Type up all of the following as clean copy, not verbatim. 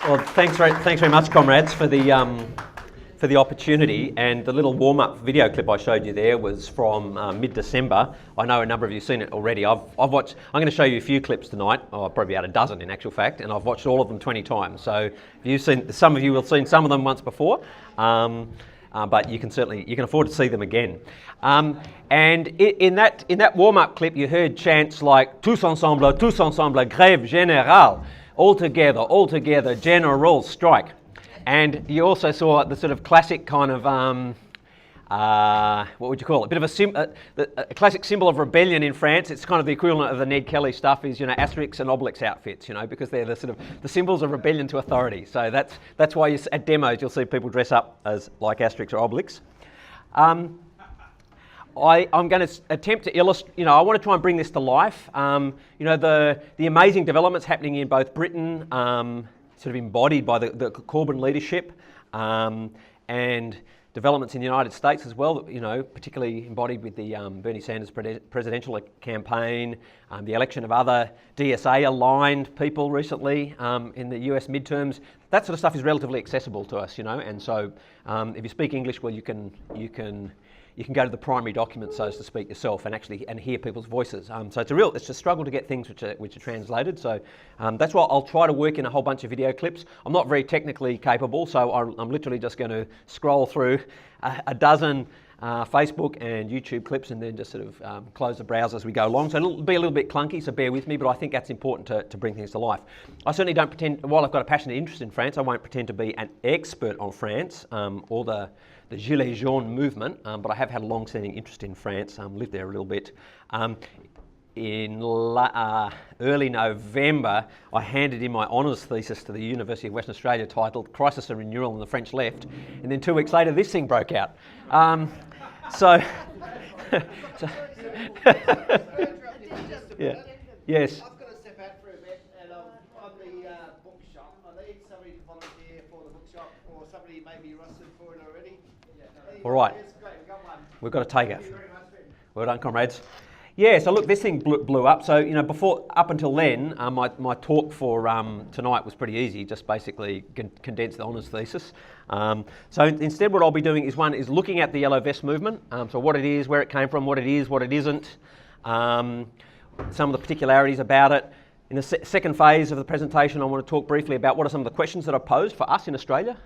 Well, thanks very much, comrades, for the opportunity. And the little warm-up video clip I showed you there was from mid-December. I know a number of you have seen it already. I've watched. I'm going to show you a few clips tonight. Oh, probably about a dozen in actual fact, and I've watched all of them 20 times. So you've seen some of you will have seen some of them once before. But you can afford to see them again. And in that warm-up clip, you heard chants like tous ensemble, grève générale, all together, general strike. And you also saw the sort of classic kind of what would you call it? A bit of a classic symbol of rebellion in France. It's kind of the equivalent of the Ned Kelly stuff is, Asterix and Obelix outfits, because they're the sort of the symbols of rebellion to authority. So that's why at demos you'll see people dress up as like Asterix or Obelix. I'm going to attempt to illustrate, I want to try and bring this to life. The amazing developments happening in both Britain, sort of embodied by the Corbyn leadership, and developments in the United States as well, particularly embodied with the Bernie Sanders presidential campaign, the election of other DSA-aligned people recently in the US midterms. That sort of stuff is relatively accessible to us, and so if you speak English, well, you can go to the primary document, so as to speak, yourself and hear people's voices. So it's a struggle to get things which are translated. So that's why I'll try to work in a whole bunch of video clips. I'm not very technically capable, so I'm literally just going to scroll through a dozen Facebook and YouTube clips and then just sort of close the browser as we go along. So it'll be a little bit clunky, so bear with me, but I think that's important to bring things to life. I certainly don't pretend, while I've got a passionate interest in France, I won't pretend to be an expert on France or the Gilets jaunes movement, but I have had a long-standing interest in France, lived there a little bit. In early November, I handed in my honours thesis to the University of Western Australia titled Crisis and Renewal in the French Left, and then 2 weeks later this thing broke out. Yeah. Yes. I've got to step out for a bit, and I'm the bookshop. I need somebody to volunteer for the bookshop, or somebody maybe rusted for it already. All right. Yes, great, we've got one. We've got to take it. Thank you very much, Ben. Well done, comrades. Yeah, so look, this thing blew up. So, up until then, my talk for tonight was pretty easy, just basically condense the honours thesis. So instead what I'll be doing is looking at the Yellow Vest movement, so what it is, where it came from, what it is, what it isn't, some of the particularities about it. In the second phase of the presentation, I want to talk briefly about what are some of the questions that are posed for us in Australia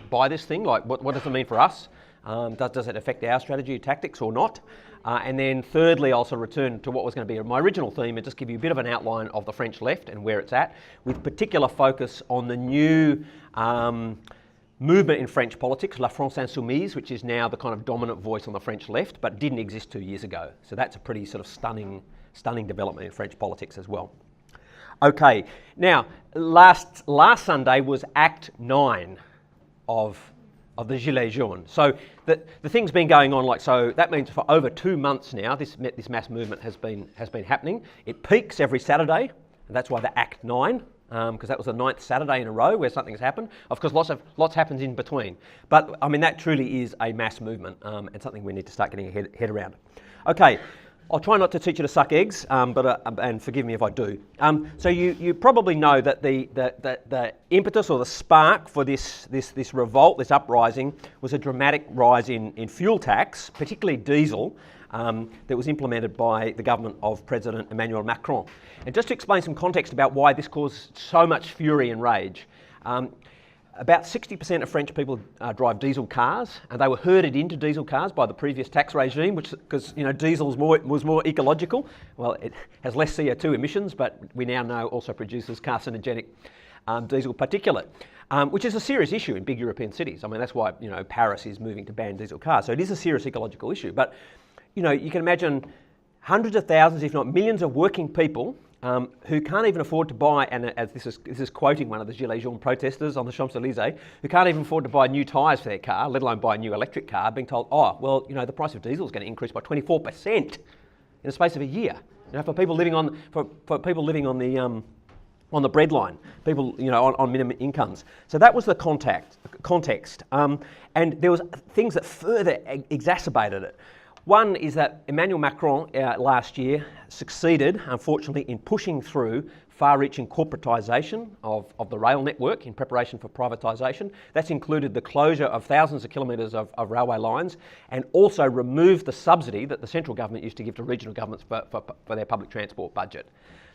by this thing, like what does it mean for us? Does it affect our strategy, tactics or not? And then thirdly, I'll sort of return to what was going to be my original theme and just give you a bit of an outline of the French left and where it's at, with particular focus on the new movement in French politics, La France Insoumise, which is now the kind of dominant voice on the French left, but didn't exist 2 years ago. So that's a pretty sort of stunning development in French politics as well. Okay, now last Sunday was Acte IX of the Gilets jaunes. So the thing's been going on so that means for over 2 months now this mass movement has been happening. It peaks every Saturday, and that's why the Acte IX, because that was the 9th Saturday in a row where something's happened. Of course, lots happens in between, but I mean that truly is a mass movement and something we need to start getting a head around. Okay. I'll try not to teach you to suck eggs, and forgive me if I do. So you probably know that the impetus or the spark for this revolt, this uprising, was a dramatic rise in fuel tax, particularly diesel, that was implemented by the government of President Emmanuel Macron. And just to explain some context about why this caused so much fury and rage. About 60% of French people drive diesel cars, and they were herded into diesel cars by the previous tax regime, because diesel was more ecological. Well, it has less CO2 emissions, but we now know also produces carcinogenic diesel particulate, which is a serious issue in big European cities. I mean, that's why Paris is moving to ban diesel cars. So it is a serious ecological issue. But you can imagine hundreds of thousands, if not millions, of working people who can't even afford to buy, and as this is quoting one of the Gilets jaunes protesters on the Champs-Élysées, who can't even afford to buy new tyres for their car, let alone buy a new electric car, being told, the price of diesel is going to increase by 24% in the space of a year. For people living on the breadline, people on minimum incomes. So that was the context, and there was things that further exacerbated it. One is that Emmanuel Macron last year succeeded, unfortunately, in pushing through far-reaching corporatisation of the rail network in preparation for privatisation. That's included the closure of thousands of kilometres of railway lines, and also removed the subsidy that the central government used to give to regional governments for their public transport budget.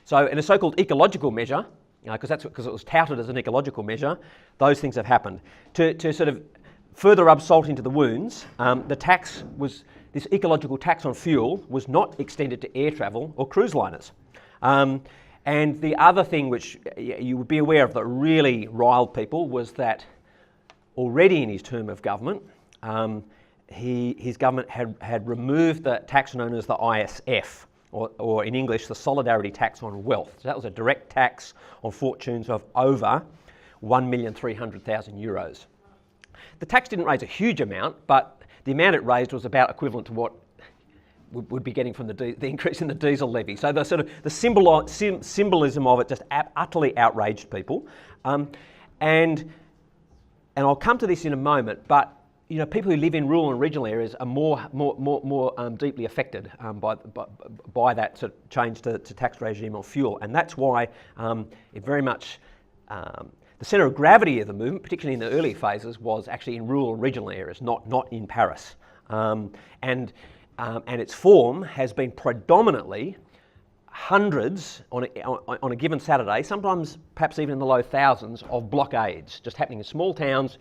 So in a so-called ecological measure, because it was touted as an ecological measure, those things have happened. To sort of further rub salt into the wounds, this ecological tax on fuel was not extended to air travel or cruise liners. And the other thing which you would be aware of that really riled people was that already in his term of government, his government had removed the tax known as the ISF, or in English, the Solidarity Tax on Wealth. So that was a direct tax on fortunes of over 1,300,000 euros. The tax didn't raise a huge amount, but the amount it raised was about equivalent to what would be getting from the increase in the diesel levy. So the sort of the symbolism of it just utterly outraged people, and I'll come to this in a moment. But you know, people who live in rural and regional areas are more deeply affected by that sort of change to tax regime on fuel, and that's why it very much. The centre of gravity of the movement, particularly in the early phases, was actually in rural and regional areas, not in Paris. And its form has been predominantly hundreds on a given Saturday, sometimes perhaps even in the low thousands, of blockades just happening in small towns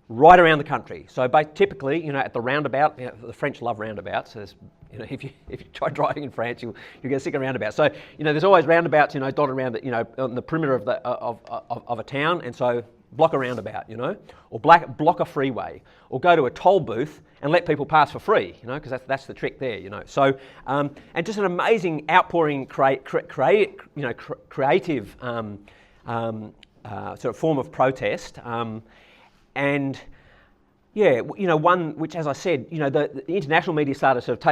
right around the country. So typically, you know, at the roundabout, you know, the French love roundabouts. So you know, if you try driving in France, you get sick of roundabouts. So you know, there's always roundabouts, you know, dotted around the, you know, on the perimeter of a town, and so block a roundabout, you know, or block a freeway, or go to a toll booth and let people pass for free, you know, because that's the trick there, you know. So and just an amazing outpouring, creative sort of form of protest. And yeah, you know, one which, as I said, you know, the international media started sort of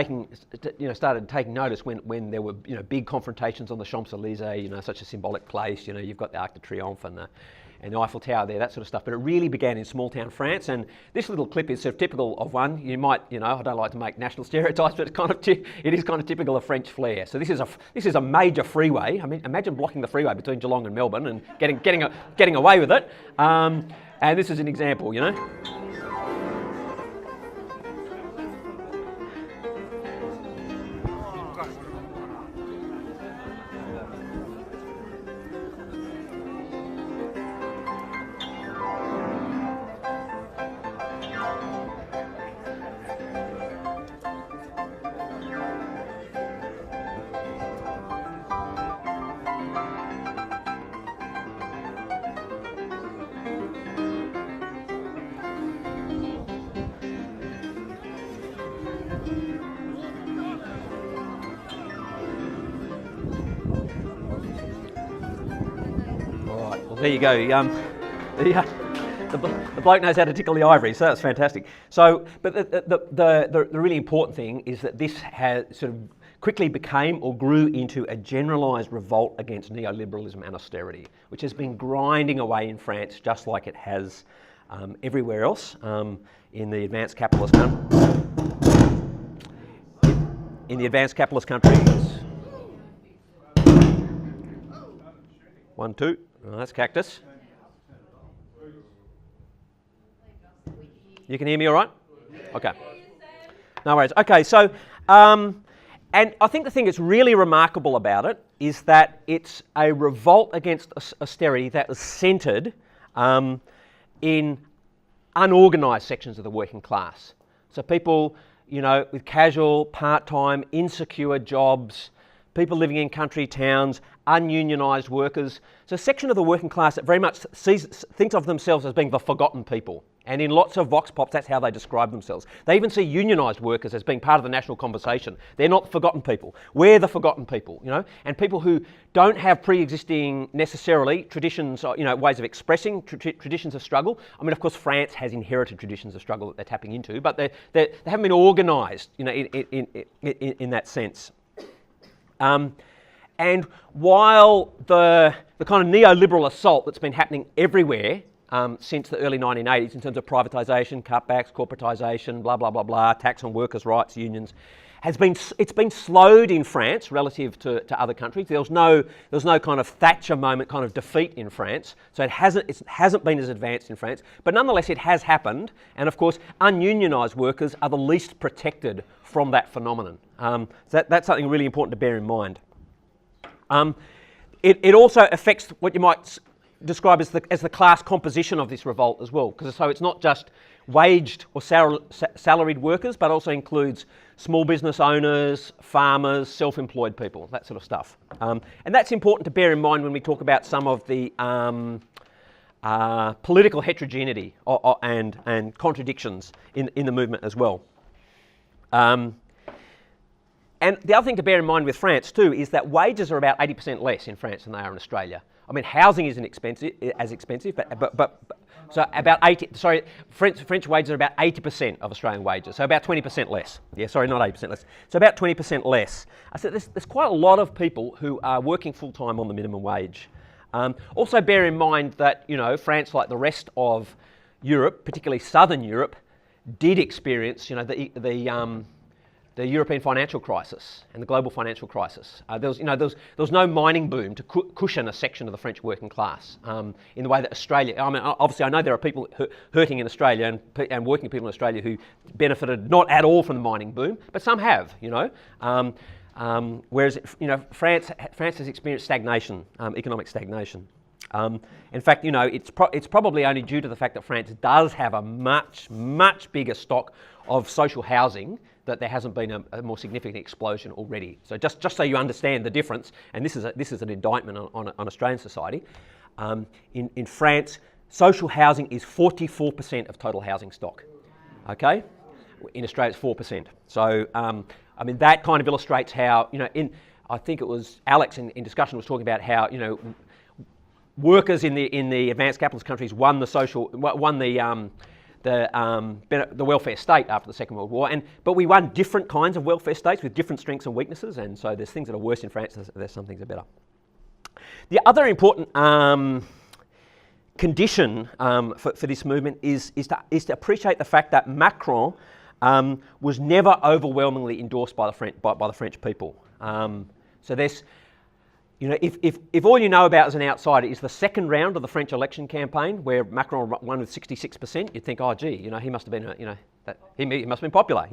taking notice when there were, you know, big confrontations on the Champs-Élysées, you know, such a symbolic place. You know, you've got the Arc de Triomphe and the Eiffel Tower there, that sort of stuff. But it really began in small town France, and this little clip is sort of typical of one. You might, you know, I don't like to make national stereotypes, but it is kind of typical of French flair. So this is a major freeway. I mean, imagine blocking the freeway between Geelong and Melbourne and getting away with it. And this is an example, you know. There you go. The bloke knows how to tickle the ivory, so that's fantastic. So, but the really important thing is that this has sort of quickly became or grew into a generalised revolt against neoliberalism and austerity, which has been grinding away in France just like it has everywhere else in the advanced capitalist countries. 1, 2. Oh, that's Cactus. You can hear me all right? Okay. No worries. Okay, so, and I think the thing that's really remarkable about it is that it's a revolt against austerity that is centred in unorganised sections of the working class. So people, you know, with casual, part-time, insecure jobs, people living in country towns, ununionised workers. So a section of the working class that very much thinks of themselves as being the forgotten people. And in lots of vox pops, that's how they describe themselves. They even see unionised workers as being part of the national conversation. They're not the forgotten people. We're the forgotten people, you know. And people who don't have pre-existing necessarily traditions, you know, ways of expressing traditions of struggle. I mean, of course, France has inherited traditions of struggle that they're tapping into, but they haven't been organised, you know, in that sense. And while the kind of neoliberal assault that's been happening everywhere since the early 1980s in terms of privatisation, cutbacks, corporatisation, blah, blah, blah, blah, tax on workers' rights, unions, it's been slowed in France relative to other countries. There was no kind of Thatcher moment kind of defeat in France, so it hasn't been as advanced in France, but nonetheless it has happened, and of course ununionised workers are the least protected from that phenomenon. So that's something really important to bear in mind. It also affects what you might describe as the class composition of this revolt as well, because so it's not just waged or salaried workers, but also includes small business owners, farmers, self-employed people, that sort of stuff. And that's important to bear in mind when we talk about some of the political heterogeneity and contradictions in the movement as well. And the other thing to bear in mind with France too is that wages are about 80% less in France than they are in Australia. I mean, housing isn't as expensive, but so about 80. Sorry, French wages are about 80% of Australian wages, so about 20% less. Yeah, sorry, not 80% less. So about 20% less. I said there's quite a lot of people who are working full time on the minimum wage. Also, bear in mind that France, like the rest of Europe, particularly Southern Europe, did experience the European financial crisis and the global financial crisis. There was no mining boom to cushion a section of the French working class in the way that Australia. I mean, obviously, I know there are people hurting in Australia and working people in Australia who benefited not at all from the mining boom, but some have. Whereas France has experienced stagnation, economic stagnation. In fact, it's probably only due to the fact that France does have a much bigger stock of social housing that there hasn't been a more significant explosion already. So just so you understand the difference, and this is an indictment on Australian society. In France, social housing is 44% of total housing stock. Okay, in Australia it's 4%. So I mean that kind of illustrates how I think it was Alex in discussion was talking about how workers in the advanced capitalist countries won the welfare state after the Second World War, but we won different kinds of welfare states with different strengths and weaknesses, and so there's things that are worse in France, there's some things that are better. The other important condition for this movement is to appreciate the fact that Macron was never overwhelmingly endorsed by the French people. So there's if all you know about as an outsider is the second round of the French election campaign where Macron won with 66%, you'd think, oh gee, he must have been, he must have been popular,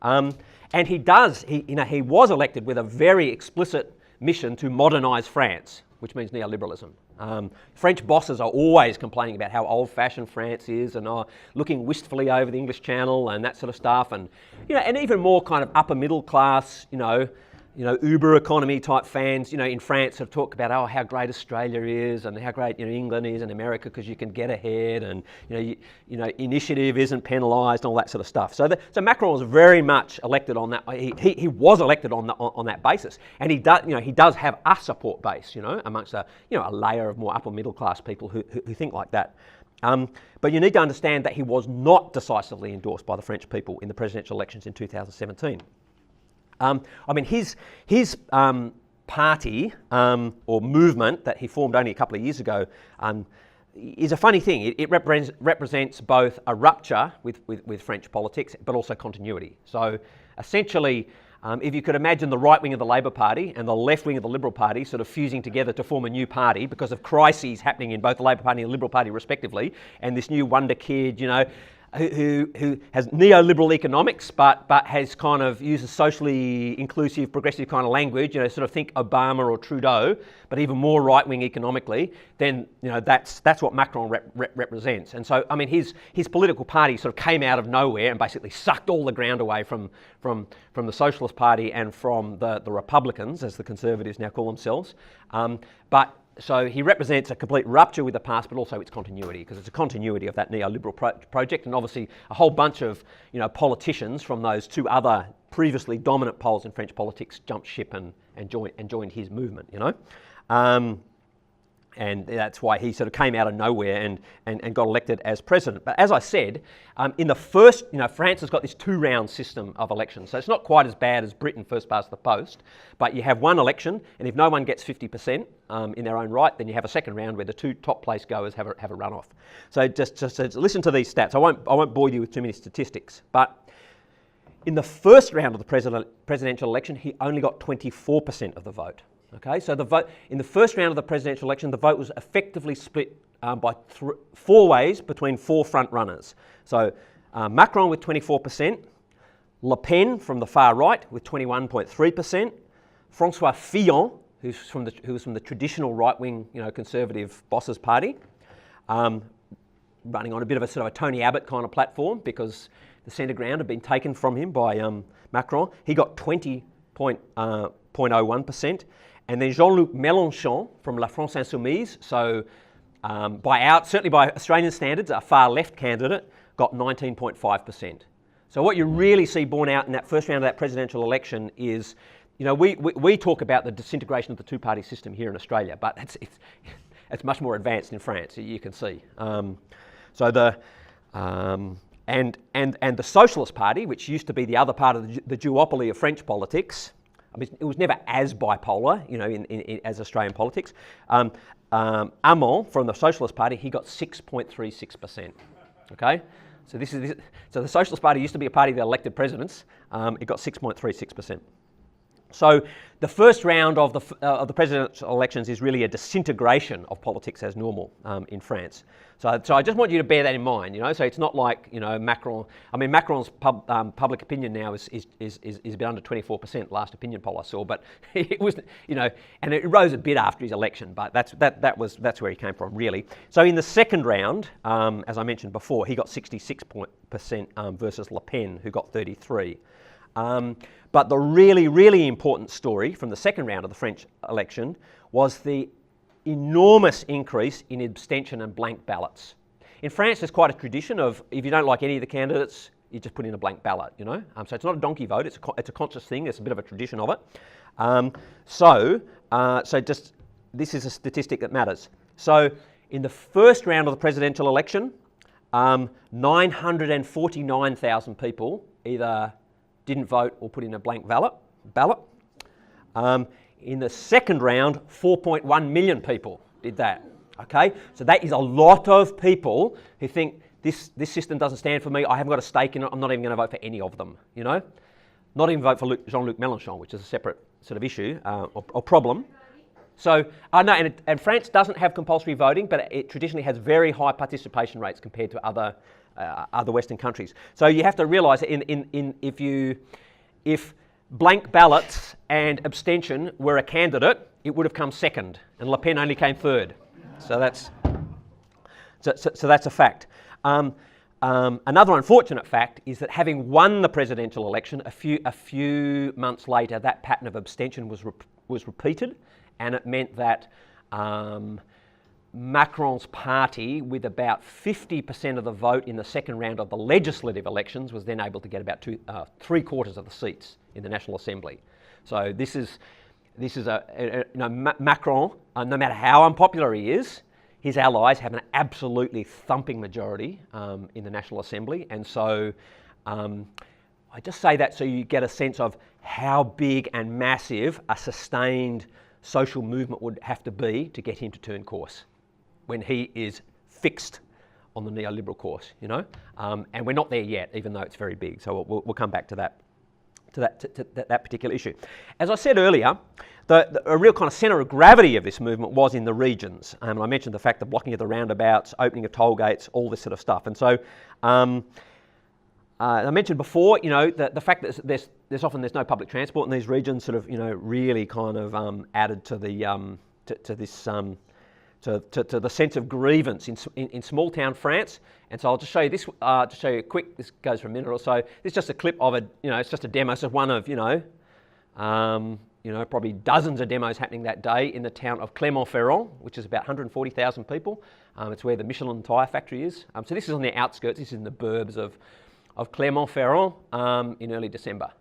and he was elected with a very explicit mission to modernise France, which means neoliberalism. French bosses are always complaining about how old-fashioned France is and are looking wistfully over the English Channel and that sort of stuff, and and even more kind of upper middle class, Uber economy type fans, in France have talked about how great Australia is and how great England is and America because you can get ahead and initiative isn't penalised and all that sort of stuff. So Macron was very much elected on that. He was elected on that basis, and he does have a support base, amongst a layer of more upper middle class people who think like that. But you need to understand that he was not decisively endorsed by the French people in the presidential elections in 2017. I mean, his party or movement that he formed only a couple of years ago is a funny thing. It represents both a rupture with French politics, but also continuity. So essentially, if you could imagine the right wing of the Labour Party and the left wing of the Liberal Party sort of fusing together to form a new party because of crises happening in both the Labour Party and the Liberal Party respectively, and this new wonder kid, who has neoliberal economics, but has kind of uses socially inclusive, progressive kind of language, sort of think Obama or Trudeau, but even more right-wing economically, then that's what Macron represents. And so, I mean, his political party sort of came out of nowhere and basically sucked all the ground away from the Socialist Party and from the Republicans, as the Conservatives now call themselves. So he represents a complete rupture with the past, but also its continuity, because it's a continuity of that neoliberal project, and obviously a whole bunch of politicians from those two other previously dominant poles in French politics jumped ship and joined his movement. And that's why he sort of came out of nowhere and got elected as president. But as I said, in the first, France has got this 2-round system of elections. So it's not quite as bad as Britain first past the post, but you have one election, and if no one gets 50% in their own right, then you have a second round where the 2 top place goers have a runoff. So just listen to these stats. I won't bore you with too many statistics, but in the first round of the presidential election, he only got 24% of the vote. Okay, so the vote in the first round of the presidential election, the vote was effectively split by 4 ways between 4 front runners. So Macron with 24%, Le Pen from the far right with 21.3%, Francois Fillon, who was from the traditional right-wing, conservative bosses party, running on a bit of a sort of a Tony Abbott kind of platform because the centre ground had been taken from him by Macron. He got 20.01%. And then Jean-Luc Mélenchon from La France Insoumise, so certainly by Australian standards, a far left candidate, got 19.5%. So what you really see borne out in that first round of that presidential election is, we talk about the disintegration of the 2-party system here in Australia, but it's much more advanced in France, you can see. And the Socialist Party, which used to be the other part of the duopoly of French politics, I mean, it was never as bipolar, as Australian politics. Armand from the Socialist Party, he got 6.36%. Okay, so so the Socialist Party used to be a party that elected presidents. It got 6.36%. So the first round of the presidential elections is really a disintegration of politics as normal in France. So I just want you to bear that in mind. So it's not like Macron. I mean, Macron's public opinion now is a bit under 24%. Last opinion poll I saw, but it was and it rose a bit after his election. But that's where he came from really. So in the second round, as I mentioned before, he got 66% versus Le Pen, who got 33%. But the really, really important story from the second round of the French election was the enormous increase in abstention and blank ballots. In France, there's quite a tradition of, if you don't like any of the candidates, you just put in a blank ballot, So it's not a donkey vote, it's a conscious thing, it's a bit of a tradition of it. This is a statistic that matters. So in the first round of the presidential election, 949,000 people either didn't vote or put in a blank ballot. In the second round, 4.1 million people did that. Okay, so that is a lot of people who think this system doesn't stand for me. I haven't got a stake in it. I'm not even going to vote for any of them. Not even vote for Jean-Luc Mélenchon, which is a separate sort of issue or problem. So and France doesn't have compulsory voting, but it traditionally has very high participation rates compared to other Western countries. So you have to realise if blank ballots and abstention were a candidate, it would have come second, and Le Pen only came third. So that's a fact. Another unfortunate fact is that having won the presidential election, a few months later, that pattern of abstention was repeated, and it meant that Macron's party, with about 50% of the vote in the second round of the legislative elections, was then able to get about 3/4 of the seats in the National Assembly. So this is Macron, no matter how unpopular he is, his allies have an absolutely thumping majority in the National Assembly, and so I just say that so you get a sense of how big and massive a sustained social movement would have to be to get him to turn course when he is fixed on the neoliberal course, and we're not there yet, even though it's very big. So we'll come back to that particular issue. As I said earlier, a real kind of centre of gravity of this movement was in the regions. I mentioned the fact the blocking of the roundabouts, opening of toll gates, all this sort of stuff. And so I mentioned before, the fact that there's often no public transport in these regions, sort of, really kind of added to the to the sense of grievance in small town France. And so I'll just show you this, to show you quick. This goes for a minute or so. This is just a clip of it's just a demo. It's one of probably dozens of demos happening that day in the town of Clermont-Ferrand, which is about 140,000 people. It's where the Michelin tyre factory is. So this is on the outskirts. This is in the burbs of Clermont-Ferrand in early December.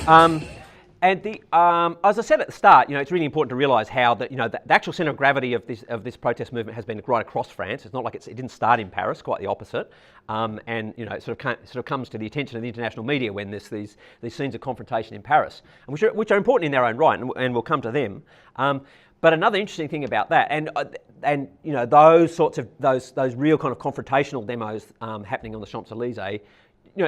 And as I said at the start, it's really important to realise how that the actual centre of gravity of this protest movement has been right across France. It's not like it didn't start in Paris, quite the opposite. And it sort of comes to the attention of the international media when there's these scenes of confrontation in Paris, and which are important in their own right, and we'll come to them. But another interesting thing about that, and those sorts of those real kind of confrontational demos happening on the Champs-Élysées,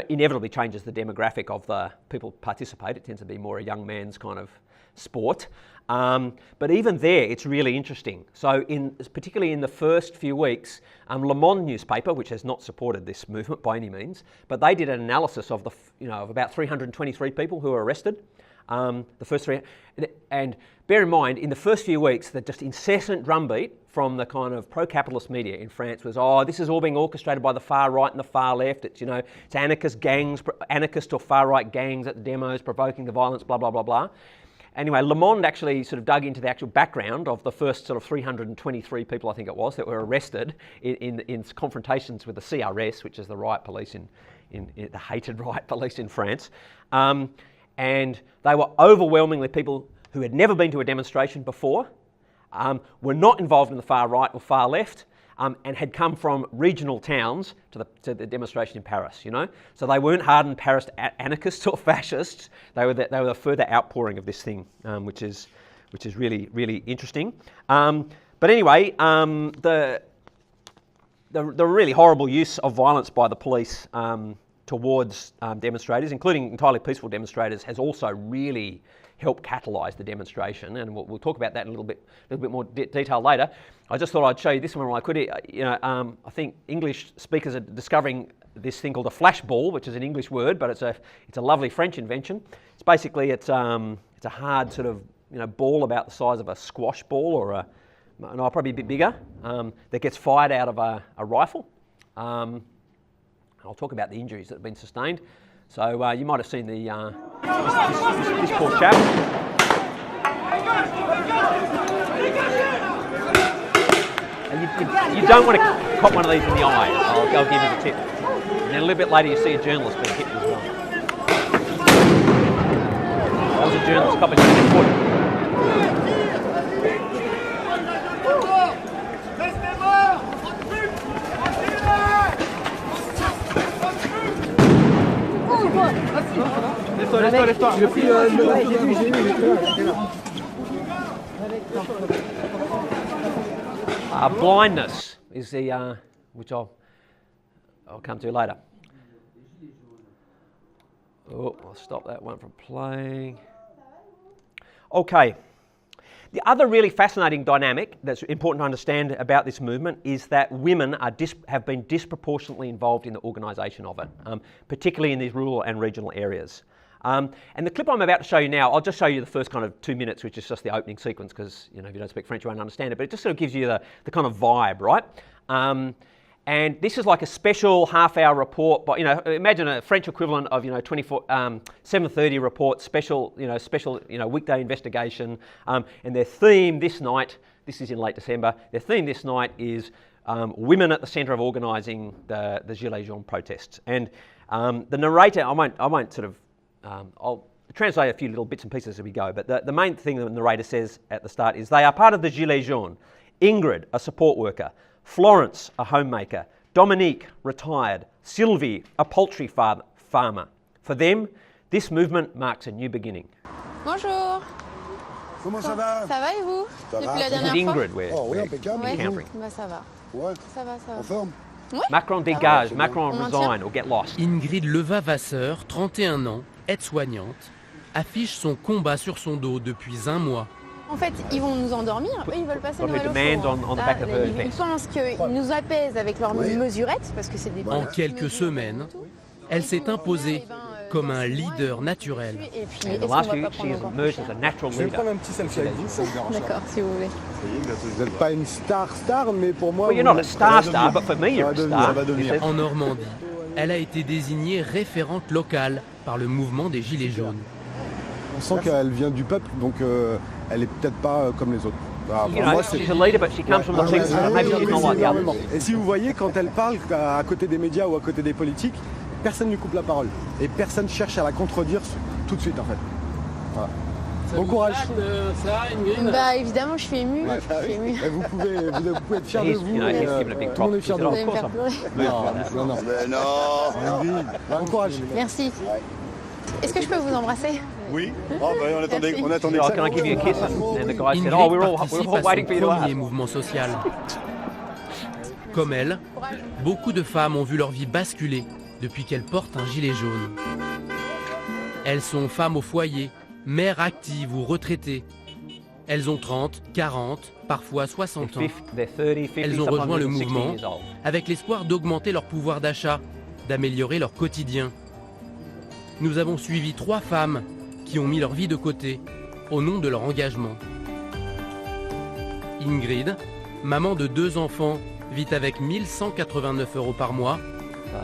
inevitably changes the demographic of the people who participate. It tends to be more a young man's kind of sport. But even there, it's really interesting. So particularly in the first few weeks, Le Monde newspaper, which has not supported this movement by any means, but they did an analysis of of about 323 people who were arrested. The first three, and bear in mind, in the first few weeks, the just incessant drumbeat from the kind of pro-capitalist media in France was, this is all being orchestrated by the far right and the far left. It's it's anarchist gangs, anarchist or far right gangs at the demos provoking the violence, blah blah blah blah. Anyway, Le Monde actually sort of dug into the actual background of the first sort of 323 people, I think it was, that were arrested in confrontations with the CRS, which is the riot police in the hated riot police in France. And they were overwhelmingly people who had never been to a demonstration before, were not involved in the far right or far left, and had come from regional towns to the demonstration in Paris. So they weren't hardened Paris anarchists or fascists. They were the further outpouring of this thing, which is really really interesting. But anyway, the really horrible use of violence by the police towards demonstrators, including entirely peaceful demonstrators, has also really helped catalyse the demonstration, and we'll talk about that in a little bit more detail later. I just thought I'd show you this one while I could. I think English speakers are discovering this thing called a flashball, which is an English word, but it's a lovely French invention. It's basically it's a hard sort of ball about the size of a squash ball or probably a bit bigger, that gets fired out of a rifle. I'll talk about the injuries that have been sustained. So you might have seen this poor chap. And you don't want to cop one of these in the eye. I'll give you the tip. And then a little bit later you see a journalist being hit as well. That was a journalist copping in his foot. Blindness is the which I'll come to later. I'll stop that one from playing. Okay. The other really fascinating dynamic that's important to understand about this movement is that women have been disproportionately involved in the organisation of it, particularly in these rural and regional areas. And the clip I'm about to show you now, I'll just show you the first kind of 2 minutes, which is just the opening sequence, because if you don't speak French, you won't understand it, but it just sort of gives you the kind of vibe, right? And this is like a special half-hour report, but imagine a French equivalent of 7:30 report, special weekday investigation, and their theme this night. This is in late December. Their theme this night is women at the centre of organising the Gilets jaunes protests. And the narrator, I won't sort of, I'll translate a few little bits and pieces as we go, but the main thing the narrator says at the start is they are part of the Gilets jaunes. Ingrid, a support worker. Florence, a homemaker. Dominique, retired. Sylvie, a poultry farmer. For them, this movement marks a new beginning. Bonjour. Comment ça va? Ça va et vous? Ça Depuis va. la This is dernière fois? Ingrid we're Oh oui, impeccable. encountering. Bah ça va. Ouais, Ça va, ça en va. forme. Ouais. Macron Ça va. dégage, Macron On resign or get lost. Ingrid Leva-Vasseur, 31 ans, aide-soignante, affiche son combat sur son dos depuis un mois. En fait, ils vont nous endormir. Eux, ils veulent passer Got her Noël au demands chaud. on the back of her Ils vest. pensent qu'ils nous apaisent avec leurs Oui. mesurettes, parce que c'est des En petites quelques mesures semaines, et tout. elle Et s'est puis, imposée eh ben, comme un d'ici leader mois, ils vont naturel. Et puis, In est-ce the qu'on last va few pas weeks, she prendre has encore emerged plus as a cher? natural Je vais leader. prendre un petit selfie avec vous, ça vous dérange pas. D'accord, si vous voulez. Vous n'êtes pas une star, mais pour moi... Well, you're vous not a l'êtes. star, but for me, you're a Ça va star. devenir. he says. En Normandie, elle a été désignée référente locale par le mouvement des Gilets jaunes. On sent qu'elle vient du peuple, donc elle est peut-être pas comme les autres. Ah, You pour know, moi, c'est... she's a leader, but she comes from the Ah, people. oui, Maybe oui, she's not oui, like the énormément. others. Et si vous voyez, quand elle parle à côté des médias ou à côté des politiques, personne ne lui coupe la parole. Et personne cherche à la contredire tout de suite, en fait. Voilà. Bon courage. Ça, Ingrid. Bah évidemment, je suis émue. Ouais, Je suis émue. Et vous pouvez être fiers de He's, vous. you know, et, he's given a big tout le monde est fier de Vous vous. allez me faire pleurer. Non. Ingrid, bon courage. Merci. Est-ce que je peux vous embrasser? Oui. Oh, bah, on attendait Oh, can I give you a kiss? And the guy said, Ingrid oh, we're all participe à waiting son for you to premier ask. mouvement social. Comme elle, beaucoup de femmes ont vu leur vie basculer depuis qu'elles portent un gilet jaune. Elles sont femmes au foyer, mères actives ou retraitées. Elles ont 30, 40, parfois 60 ans. They're 30, 50, Elles ont sometimes rejoint le even 60 mouvement years old. avec l'espoir d'augmenter leur pouvoir d'achat, d'améliorer leur quotidien. Nous avons suivi 3 femmes qui ont mis leur vie de côté au nom de leur engagement. Ingrid, maman de 2 enfants, vit avec 1189 € par mois.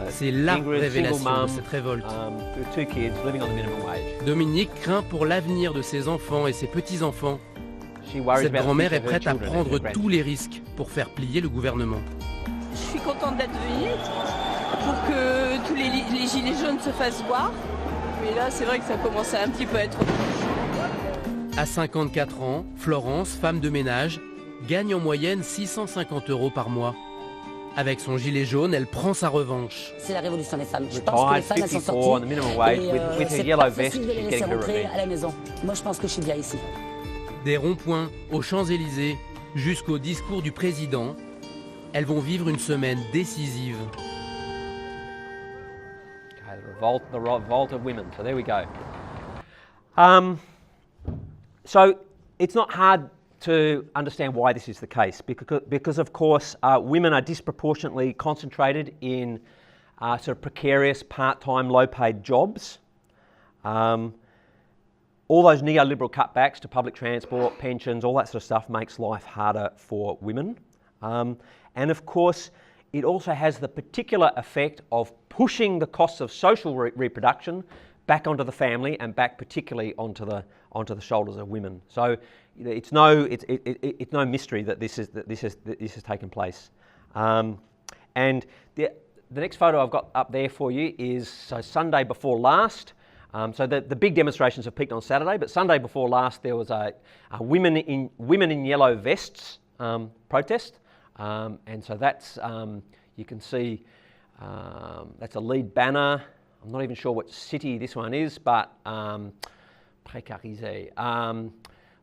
C'est la Ingrid, révélation single mom, de cette révolte. with 2 kids, living on the minimum wage. Dominique craint pour l'avenir de ses enfants et ses petits-enfants. She worries Cette about the grand-mère future est of her prête à children and prendre her tous les risques pour faire plier le gouvernement. Je suis contente d'être venue pour que tous les gilets jaunes se fassent voir. Mais là, c'est vrai que ça commence à un petit peu être... À 54 ans, Florence, femme de ménage, gagne en moyenne 650 € par mois. Avec son gilet jaune, elle prend sa revanche. C'est la révolution des femmes. Je pense que les Retired, femmes, elles sont 54, sorties. the minimum wage, Et, with her c'est yellow pas vest, facile de les she's laisser getting her rentrer revenge. à la maison. Moi, je pense que je suis bien ici. Des ronds-points aux Champs-Élysées jusqu'au discours du président, elles vont vivre une semaine décisive. Okay, the revolt of women. So there we go. So it's not hard to understand why this is the case, because of course women are disproportionately concentrated in sort of precarious, part-time, low-paid jobs. All those neoliberal cutbacks to public transport, pensions, all that sort of stuff makes life harder for women. And of course, it also has the particular effect of pushing the costs of social reproduction back onto the family and back particularly onto the shoulders of women. So it's no mystery that this has taken place. And the next photo I've got up there for you is Sunday before last. So the big demonstrations have peaked on Saturday, but Sunday before last there was a women in yellow vests protest, and so that's you can see that's a lead banner. I'm not even sure what city this one is, but précarisé,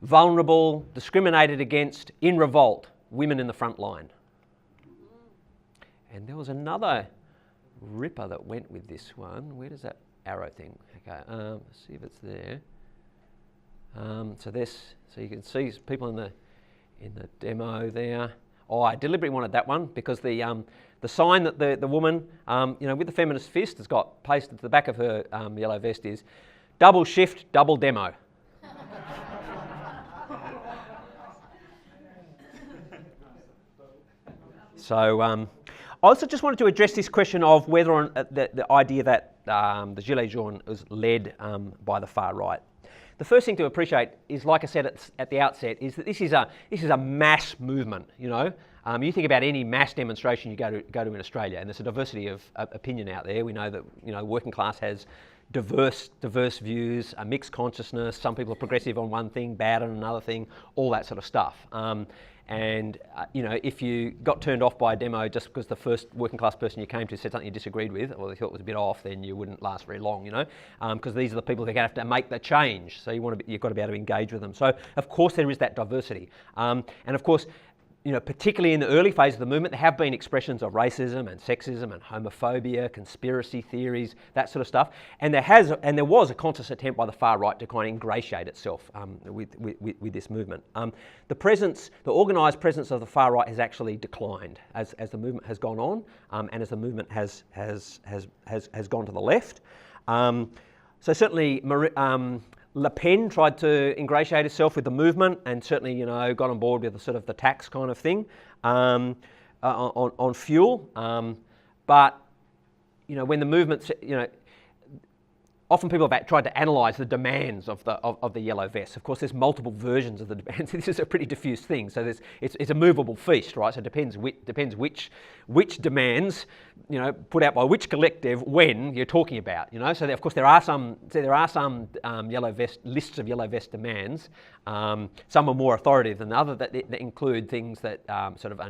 vulnerable, discriminated against, in revolt, women in the front line. And there was another ripper that went with this one. Where does that arrow thing? Okay, let's see if it's there. So you can see people in the demo there. Oh, I deliberately wanted that one because the sign that the woman, with the feminist fist has got pasted to the back of her yellow vest is double shift, double demo. So I also just wanted to address this question of whether or not the idea that the Gilets jaunes was led by the far right. The first thing to appreciate is, like I said at the outset, is that this is a mass movement. You think about any mass demonstration you go to in Australia, and there's a diversity of opinion out there. We know that working class has diverse views, a mixed consciousness. Some people are progressive on one thing, bad on another thing, all that sort of stuff. If you got turned off by a demo just because the first working class person you came to said something you disagreed with, or they thought was a bit off, then you wouldn't last very long, because these are the people who are going to have to make the change. So you've got to be able to engage with them. So of course there is that diversity, and of course, particularly in the early phase of the movement, there have been expressions of racism and sexism and homophobia, conspiracy theories, that sort of stuff. And there was a conscious attempt by the far right to kind of ingratiate itself with this movement. The organised presence of the far right has actually declined as the movement has gone on, and as the movement has gone to the left. So certainly, Le Pen tried to ingratiate herself with the movement, and certainly, got on board with the sort of the tax kind of thing on fuel. But when the movement, often people have tried to analyse the demands of the yellow vests. Of course, there's multiple versions of the demands. This is a pretty diffuse thing. So it's a movable feast, right? So it depends which demands, put out by which collective when you're talking about. So of course there are some yellow vest lists of yellow vest demands. Some are more authoritative than others that include things that sort of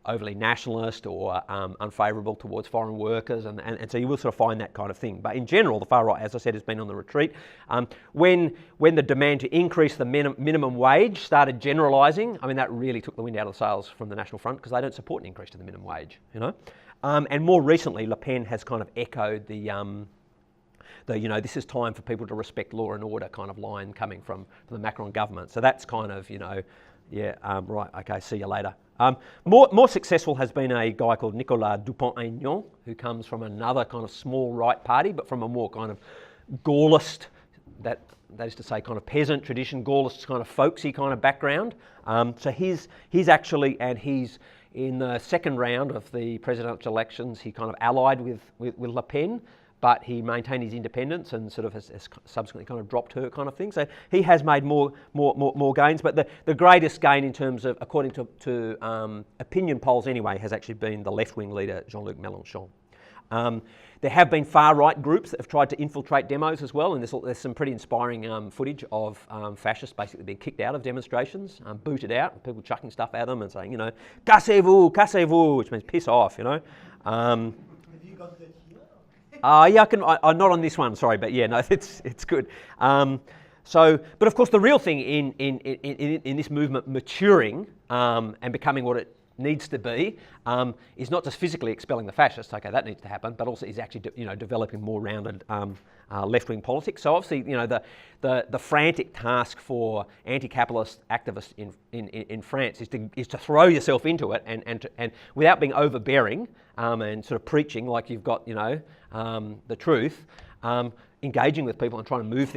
overly nationalist or unfavourable towards foreign workers, and so you will sort of find that kind of thing. But in general, the far right, as I said, has been on the retreat. When the demand to increase the minimum wage started generalising, I mean, that really took the wind out of the sails from the National Front, because they don't support an increase to the minimum wage, And more recently, Le Pen has kind of echoed the this is time for people to respect law and order kind of line coming from the Macron government. So that's kind of, right, okay, see you later. More successful has been a guy called Nicolas Dupont-Aignan, who comes from another kind of small right party, but from a more kind of Gaullist, that is to say kind of peasant tradition, Gaullist kind of folksy kind of background. So he's in the second round of the presidential elections, he kind of allied with Le Pen, but he maintained his independence and sort of has subsequently kind of dropped her kind of thing. So he has made more gains, but the greatest gain in terms of, according to opinion polls anyway, has actually been the left-wing leader, Jean-Luc Mélenchon. There have been far-right groups that have tried to infiltrate demos as well, and there's some pretty inspiring footage of fascists basically being kicked out of demonstrations, booted out, people chucking stuff at them and saying, cassez-vous, cassez-vous, which means piss off, Have you got that here? Yeah, I'm not on this one, sorry, but yeah, no, it's good. But of course, the real thing in this movement maturing and becoming what it needs to be is not just physically expelling the fascists. Okay, that needs to happen, but also is actually developing more rounded left-wing politics. So obviously, the frantic task for anti-capitalist activists in France is to throw yourself into it and without being overbearing and sort of preaching like you've got the truth. Engaging with people and trying to move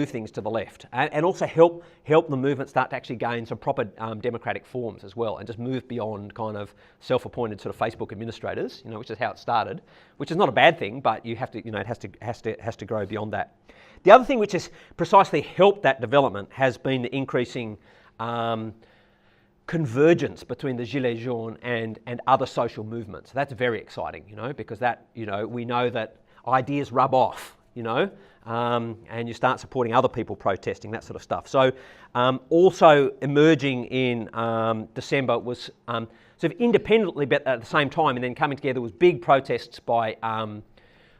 things to the left, and also help the movement start to actually gain some proper democratic forms as well, and just move beyond kind of self-appointed sort of Facebook administrators, which is how it started, which is not a bad thing, but you have to, it has to grow beyond that. The other thing which has precisely helped that development has been the increasing convergence between the Gilets jaunes and other social movements. That's very exciting, because that we know that ideas rub off. And you start supporting other people protesting, that sort of stuff. So also emerging in December was sort of independently, but at the same time, and then coming together was big protests by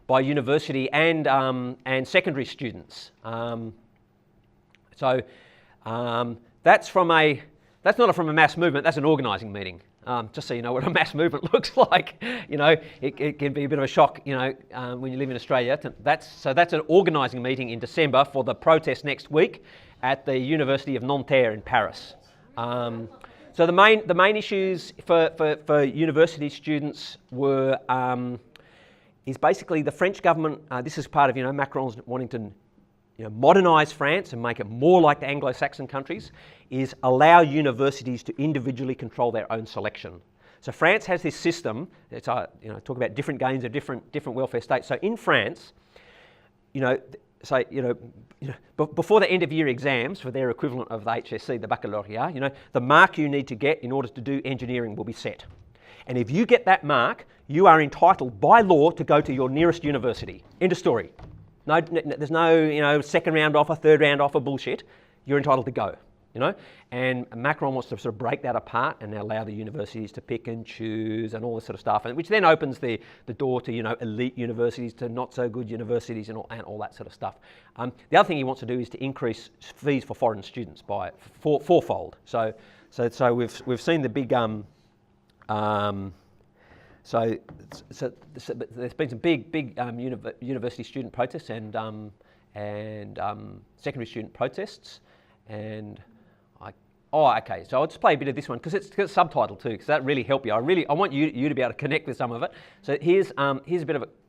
university and secondary students. That's not from a mass movement, that's an organising meeting. Just so you know what a mass movement looks like, it can be a bit of a shock, when you live in Australia. That's an organising meeting in December for the protest next week at the University of Nanterre in Paris. So the main issues for university students were is basically the French government. This is part of Macron's wanting to modernise France and make it more like the Anglo-Saxon countries, is allow universities to individually control their own selection. So France has this system. It's talk about different gains of different welfare states. So in France, before the end of year exams for their equivalent of the HSC, the baccalaureate, the mark you need to get in order to do engineering will be set. And if you get that mark, you are entitled by law to go to your nearest university. End of story. No, there's no, second round offer, third round offer bullshit. You're entitled to go, And Macron wants to sort of break that apart and allow the universities to pick and choose and all this sort of stuff, which then opens the door to, elite universities, to not so good universities and all that sort of stuff. The other thing he wants to do is to increase fees for foreign students by fourfold. So we've seen the big So there's been some big university student protests and secondary student protests, and okay. So I'll just play a bit of this one because it's subtitled too, because that really help you. I want you to be able to connect with some of it. So here's a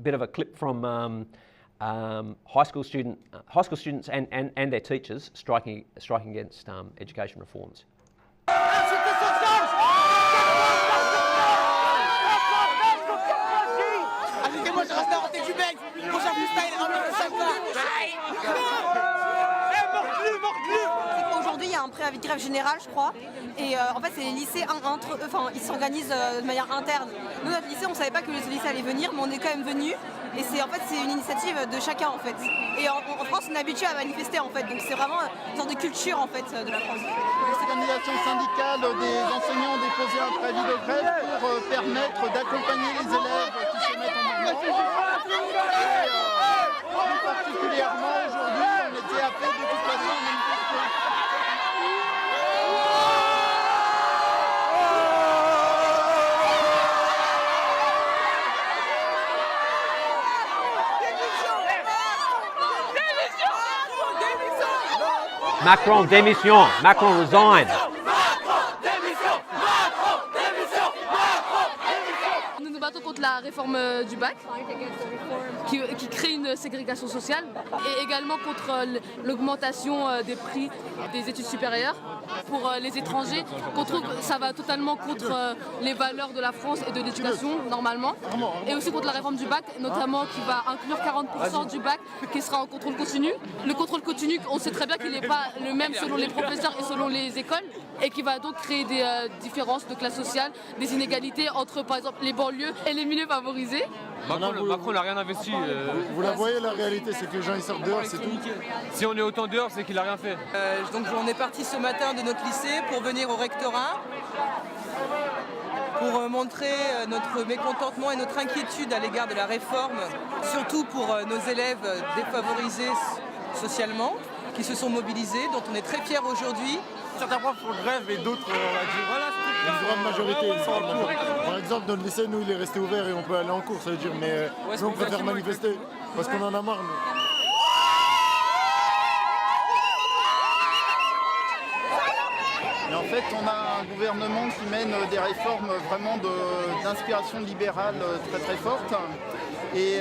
bit of a clip from high school students and their teachers striking against education reforms. Moi je reste à côté du mec, mon cher freestyle, préavis de grève générale, je crois. Et en fait, c'est les lycées entre eux, enfin, ils s'organisent de manière interne. Nous, notre lycée, on ne savait pas que les lycées allaient venir, mais on est quand même venus. Et c'est une initiative de chacun en fait. Et en France, on est habitué à manifester en fait. Donc c'est vraiment une sorte de culture en fait de la France. L'organisation syndicale des enseignants ont déposé un préavis de grève pour permettre d'accompagner les élèves qui se mettent en mouvement. Plus particulièrement aujourd'hui, on était appelés de toute façon à manifester. Macron démission. Macron resign. Nous nous battons contre la réforme du bac qui crée une ségrégation sociale et également contre l'augmentation des prix des études supérieures pour les étrangers. On trouve que ça va totalement contre les valeurs de la France et de l'éducation normalement, et aussi contre la réforme du bac, notamment qui va inclure 40% du bac qui sera en contrôle continu. Le contrôle continu, on sait très bien qu'il n'est pas le même selon les professeurs et selon les écoles, et qui va donc créer des différences de classe sociale, des inégalités entre par exemple les banlieues et les milieux favorisés. Macron n'a rien investi. Vous la voyez, la réalité, c'est que les gens ils sortent dehors, c'est tout. Si on est autant dehors, c'est qu'il n'a rien fait. Donc on est parti ce matin de notre lycée pour venir au rectorat pour montrer notre mécontentement et notre inquiétude à l'égard de la réforme, surtout pour nos élèves défavorisés socialement, qui se sont mobilisés, dont on est très fiers aujourd'hui. Certains profs font grève et d'autres, on va dire, voilà, une grande majorité, ils sont en cours. Par exemple, notre lycée, nous, il est resté ouvert et on peut aller en cours, ça veut dire, mais nous, on préfère manifester parce qu'on en a marre, nous. Et en fait, on a un gouvernement qui mène des réformes vraiment d'inspiration libérale très très fortes. Et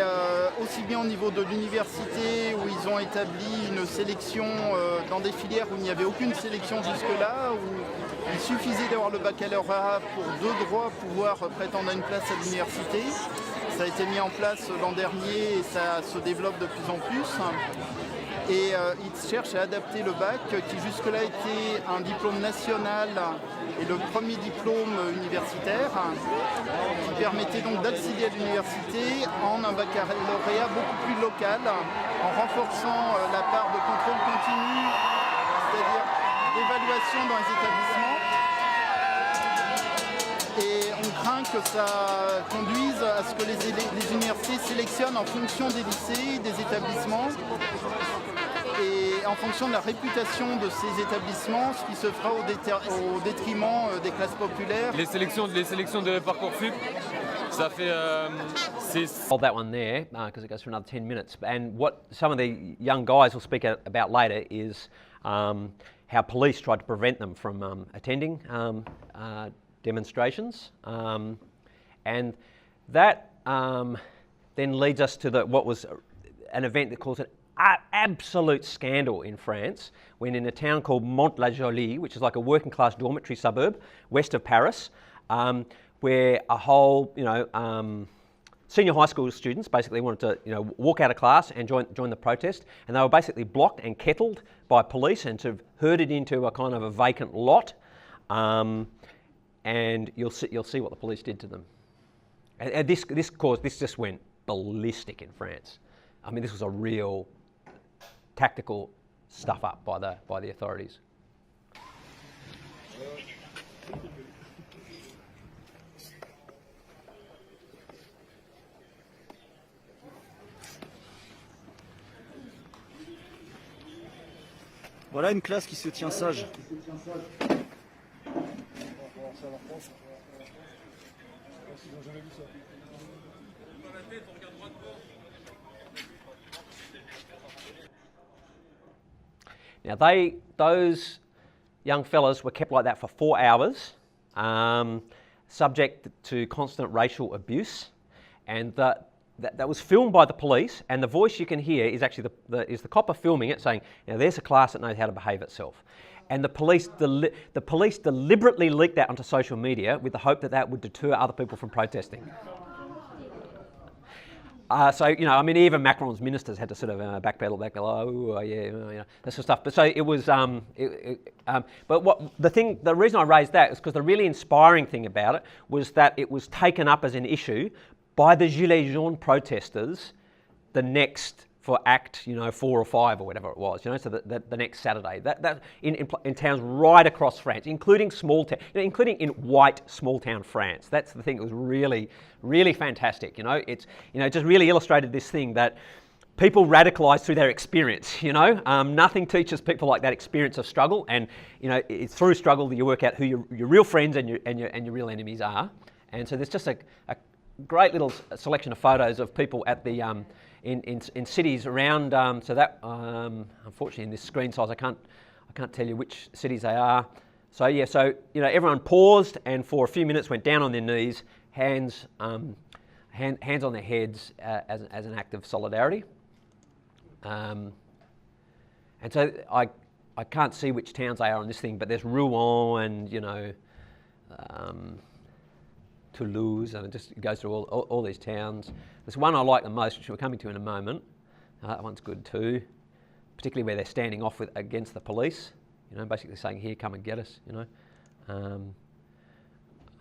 aussi bien au niveau de l'université où ils ont établi une sélection dans des filières où il n'y avait aucune sélection jusque-là, où il suffisait d'avoir le baccalauréat pour de droit pouvoir prétendre à une place à l'université. Ça a été mis en place l'an dernier et ça se développe de plus en plus. Et ils cherchent à adapter le bac qui jusque-là était un diplôme national et le premier diplôme universitaire qui permettait donc d'accéder à l'université en un baccalauréat beaucoup plus local en renforçant la part de contrôle continu, c'est-à-dire d'évaluation dans les établissements. Et on craint que ça conduise à ce que les universités sélectionnent en fonction des lycées, des établissements, et en fonction de la réputation de ces établissements, ce qui se fera au détriment des classes populaires. Les sélections de Parcoursup, ça fait... Hold that one there because it goes for another 10 minutes. And what some of the young guys will speak about later is how police tried to prevent them from attending demonstrations. And that then leads us to what was an event that caused an absolute scandal in France when in a town called Mont-la-Jolie, which is like a working class dormitory suburb west of Paris, where a whole, senior high school students basically wanted to, walk out of class and join the protest, and they were basically blocked and kettled by police and sort of herded into a kind of a vacant lot, and you'll see what the police did to them. And this just went ballistic in France. I mean, this was a real tactical stuff up by the authorities. Voilà une classe qui se tient sage. Now those young fellas were kept like that for 4 hours, subject to constant racial abuse, and that was filmed by the police. And the voice you can hear is actually the copper filming it, saying, "Now there's a class that knows how to behave itself." And the police deliberately leaked that onto social media with the hope that would deter other people from protesting. So, you know, I mean, even Macron's ministers had to sort of backpedal, oh, yeah, you know, that sort of stuff. But so it was, but the reason I raised that is because the really inspiring thing about it was that it was taken up as an issue by the Gilets jaunes protesters the next, for Act, 4 or 5 or whatever it was, so the next Saturday. That in towns right across France, including small town, including in white small town France. That's the thing that was really, really fantastic. It's just really illustrated this thing that people radicalise through their experience. Nothing teaches people like that experience of struggle, and it's through struggle that you work out who your real friends and your real enemies are. And so there's just a great little selection of photos of people at the in cities around. So that unfortunately in this screen size I can't tell you which cities they are. So yeah, everyone paused and for a few minutes went down on their knees, hands on their heads as an act of solidarity. And so I can't see which towns they are on this thing, but there's Rouen and Toulouse, and it just goes through all these towns. There's one I like the most, which we're coming to in a moment. That one's good too, particularly where they're standing off against the police. Basically saying, "Here, come and get us."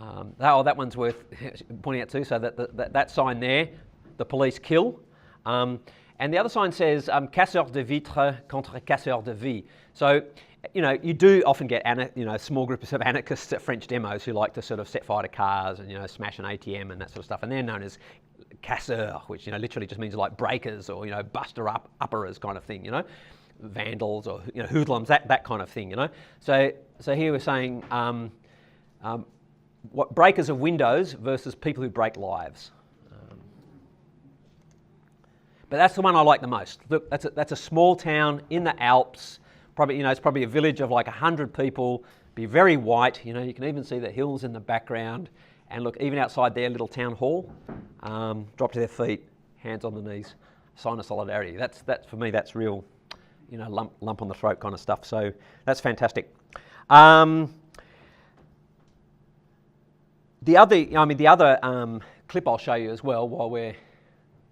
That one's worth pointing out too. So that sign there, the police kill, and the other sign says "Casseurs de vitres contre casseurs de vie." So, you do often get small groups of anarchists at French demos who like to sort of set fire to cars and smash an ATM and that sort of stuff, and they're known as casseurs, which literally just means like breakers or buster upperers kind of thing, vandals or hoodlums, that kind of thing, So here we're saying what breakers of windows versus people who break lives. But that's the one I like the most. Look, that's a small town in the Alps. Probably, it's probably a village of like 100 people. Be very white. You can even see the hills in the background. And look, even outside their little town hall, drop to their feet, hands on the knees, sign of solidarity. That's for me. That's real, lump on the throat kind of stuff. So that's fantastic. The other clip I'll show you as well while we're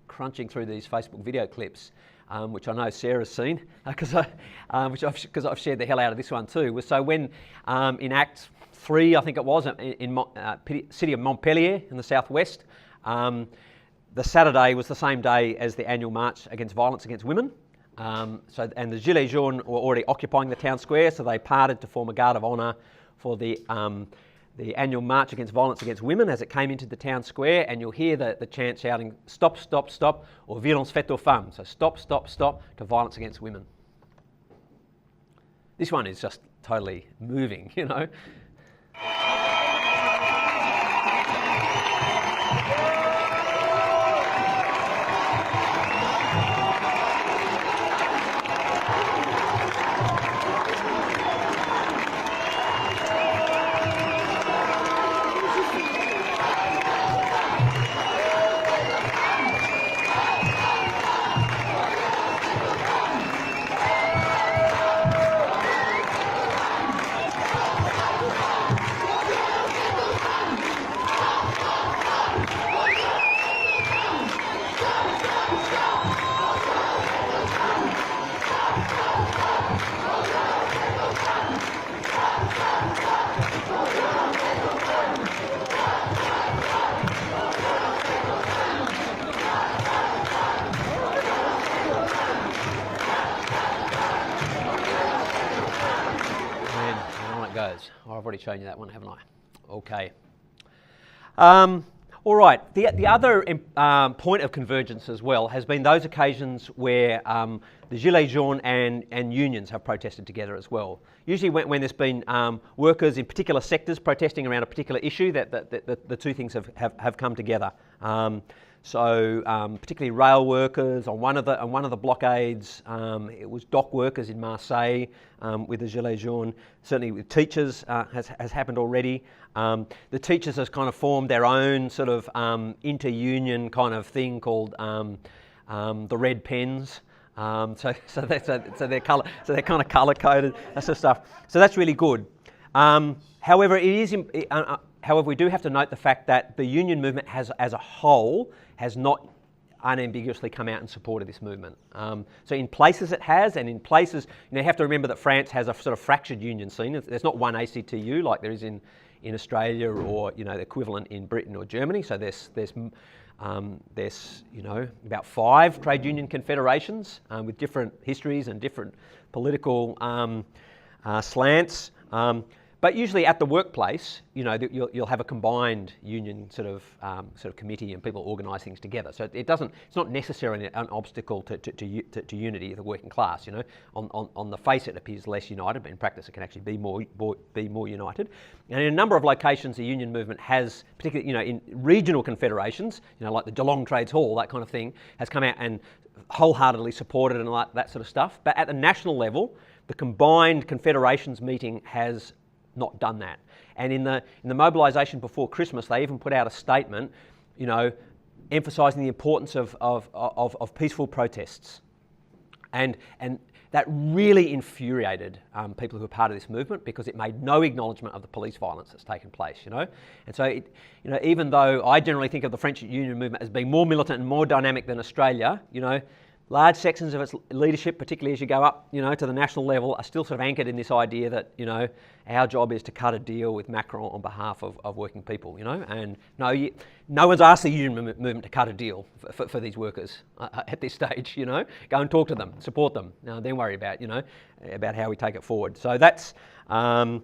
crunching through these Facebook video clips, which I know Sarah's seen, because I've shared the hell out of this one too. So when in Acte III, I think it was, in city of Montpellier in the southwest, the Saturday was the same day as the annual march against violence against women. And the Gilets jaunes were already occupying the town square, so they parted to form a guard of honour for the annual march against violence against women as it came into the town square, and you'll hear the chant shouting, "Stop, stop, stop," or "Violence faite aux femmes." So stop, stop, stop to violence against women. This one is just totally moving, I've already shown you that one, haven't I? Okay. All right. The other point of convergence as well has been those occasions where the Gilets jaunes and unions have protested together as well. Usually when there's been workers in particular sectors protesting around a particular issue, that the two things have come together. So particularly rail workers on one of the blockades, it was dock workers in Marseille with the Gilets jaunes. Certainly with teachers has happened already. The teachers has kind of formed their own sort of inter-union kind of thing called the Red Pens. So they're kind of colour coded, that sort of stuff. So that's really good. However, however, we do have to note the fact that the union movement as a whole has not unambiguously come out in support of this movement. So in places it has, and in places, you have to remember that France has a sort of fractured union scene. There's not one ACTU like there is in Australia or the equivalent in Britain or Germany. So there's about 5 trade union confederations with different histories and different political slants. But usually at the workplace, you'll have a combined union sort of committee and people organise things together. So it's not necessarily an obstacle to unity of the working class. On the face it appears less united, but in practice it can actually be more united. And in a number of locations, the union movement has, particularly in regional confederations, like the Geelong Trades Hall, that kind of thing, has come out and wholeheartedly supported and that sort of stuff. But at the national level, the combined confederations meeting has not done that. And in the mobilisation before Christmas, they even put out a statement, emphasising the importance of peaceful protests. And that really infuriated people who were part of this movement, because it made no acknowledgement of the police violence that's taken place, And so, even though I generally think of the French union movement as being more militant and more dynamic than Australia, large sections of its leadership, particularly as you go up, to the national level, are still sort of anchored in this idea that, our job is to cut a deal with Macron on behalf of working people, And no one's asked the union movement to cut a deal for these workers at this stage, Go and talk to them, support them, then worry about, about how we take it forward. So that's, there's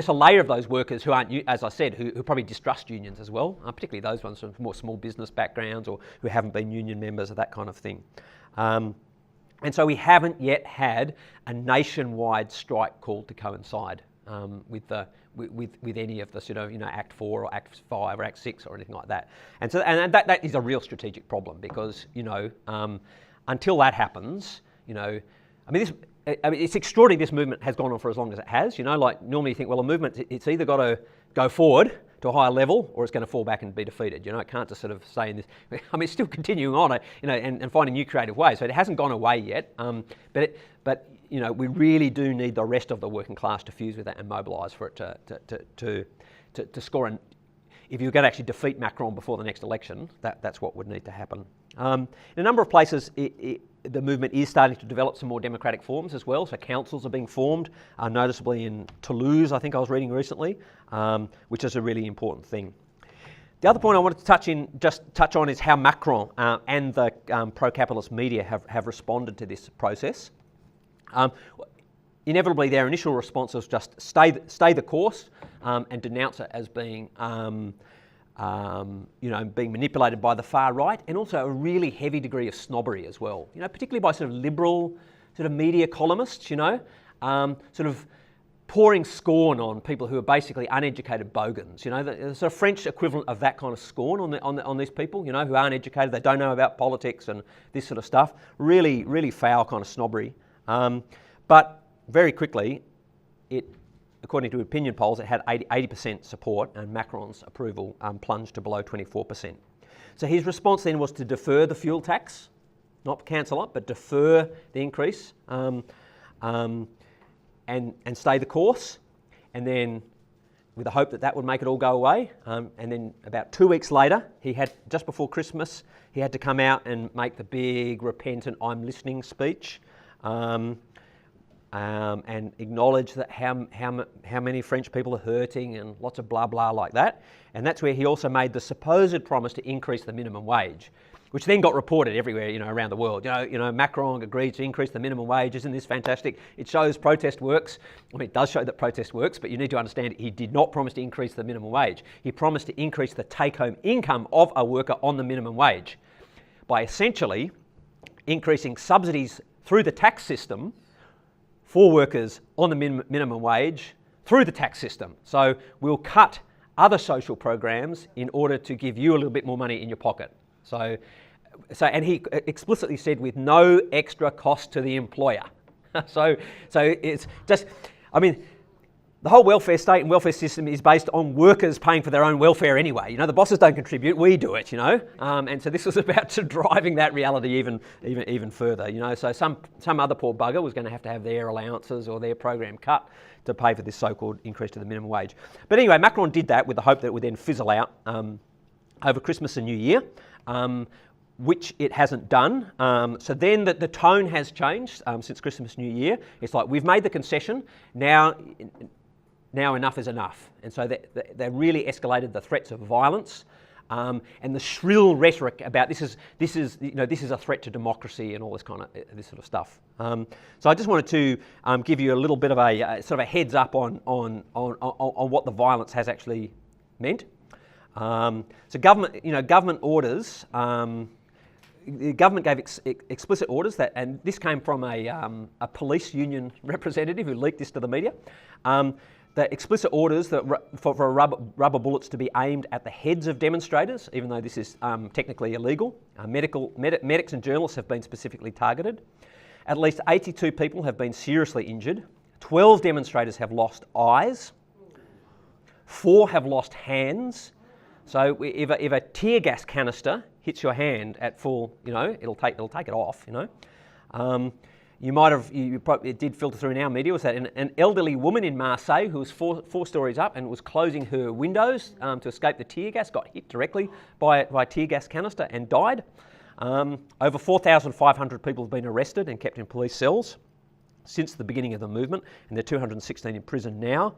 a layer of those workers who aren't, as I said, who probably distrust unions as well, particularly those ones from more small business backgrounds or who haven't been union members or that kind of thing. And so we haven't yet had a nationwide strike called to coincide with any of the sort of Act 4 or Act 5 or Act 6 or anything like that. And so that is a real strategic problem, because until that happens, it's extraordinary this movement has gone on for as long as it has. Like normally you think, well, a movement, it's either got to go forward to a higher level or it's going to fall back and be defeated. It can't just sort of stay in this. It's still continuing on, and finding new creative ways. So it hasn't gone away yet. But we really do need the rest of the working class to fuse with that and mobilise for it to score. And if you're going to actually defeat Macron before the next election, that's what would need to happen. In a number of places, the movement is starting to develop some more democratic forms as well. So councils are being formed, noticeably in Toulouse, I think I was reading recently, which is a really important thing. The other point I wanted to touch on is how Macron and the pro-capitalist media have responded to this process. Inevitably, their initial response was just stay the course and denounce it as being being manipulated by the far right, and also a really heavy degree of snobbery as well. Particularly by sort of liberal sort of media columnists. Sort of pouring scorn on people who are basically uneducated bogans. The sort of French equivalent of that kind of scorn on these people. Who aren't educated, they don't know about politics and this sort of stuff. Really, really foul kind of snobbery. But very quickly, according to opinion polls, it had 80% support, and Macron's approval plunged to below 24%. So his response then was to defer the fuel tax, not cancel it, but defer the increase and stay the course. And then, with the hope that would make it all go away. And then about 2 weeks later, just before Christmas, he had to come out and make the big repentant "I'm listening" speech. And acknowledge that how many French people are hurting and lots of blah blah like that. And that's where he also made the supposed promise to increase the minimum wage, which then got reported everywhere, around the world. Macron agreed to increase the minimum wage. Isn't this fantastic? It shows protest works. It does show that protest works, but you need to understand he did not promise to increase the minimum wage. He promised to increase the take-home income of a worker on the minimum wage by essentially increasing subsidies through the tax system for workers on the minimum wage through the tax system. So we'll cut other social programs in order to give you a little bit more money in your pocket. And he explicitly said with no extra cost to the employer. So it's just, the whole welfare state and welfare system is based on workers paying for their own welfare anyway. You know, the bosses don't contribute, we do it, you know. And so this was about driving that reality even further, you know. So some other poor bugger was going to have their allowances or their program cut to pay for this so-called increase to the minimum wage. But anyway, Macron did that with the hope that it would then fizzle out over Christmas and New Year, which it hasn't done. So then the tone has changed since Christmas, New Year. It's like, we've made the concession, now enough is enough. And so they really escalated the threats of violence and the shrill rhetoric about this is a threat to democracy and all this kind of this sort of stuff. So I just wanted to give you a little bit of a sort of a heads up on what the violence has actually meant. So government orders. The government gave explicit orders and this came from a police union representative who leaked this to the media. The explicit orders that for rubber bullets to be aimed at the heads of demonstrators, even though this is technically illegal. Medics and journalists have been specifically targeted. At least 82 people have been seriously injured. 12 demonstrators have lost eyes. 4 have lost hands. So if a tear gas canister hits your hand at full, you know, it'll take it off, you know. It did filter through in our media, was that an elderly woman in Marseille who was four stories up and was closing her windows to escape the tear gas, got hit directly by a tear gas canister and died. Over 4,500 people have been arrested and kept in police cells since the beginning of the movement, and there are 216 in prison now.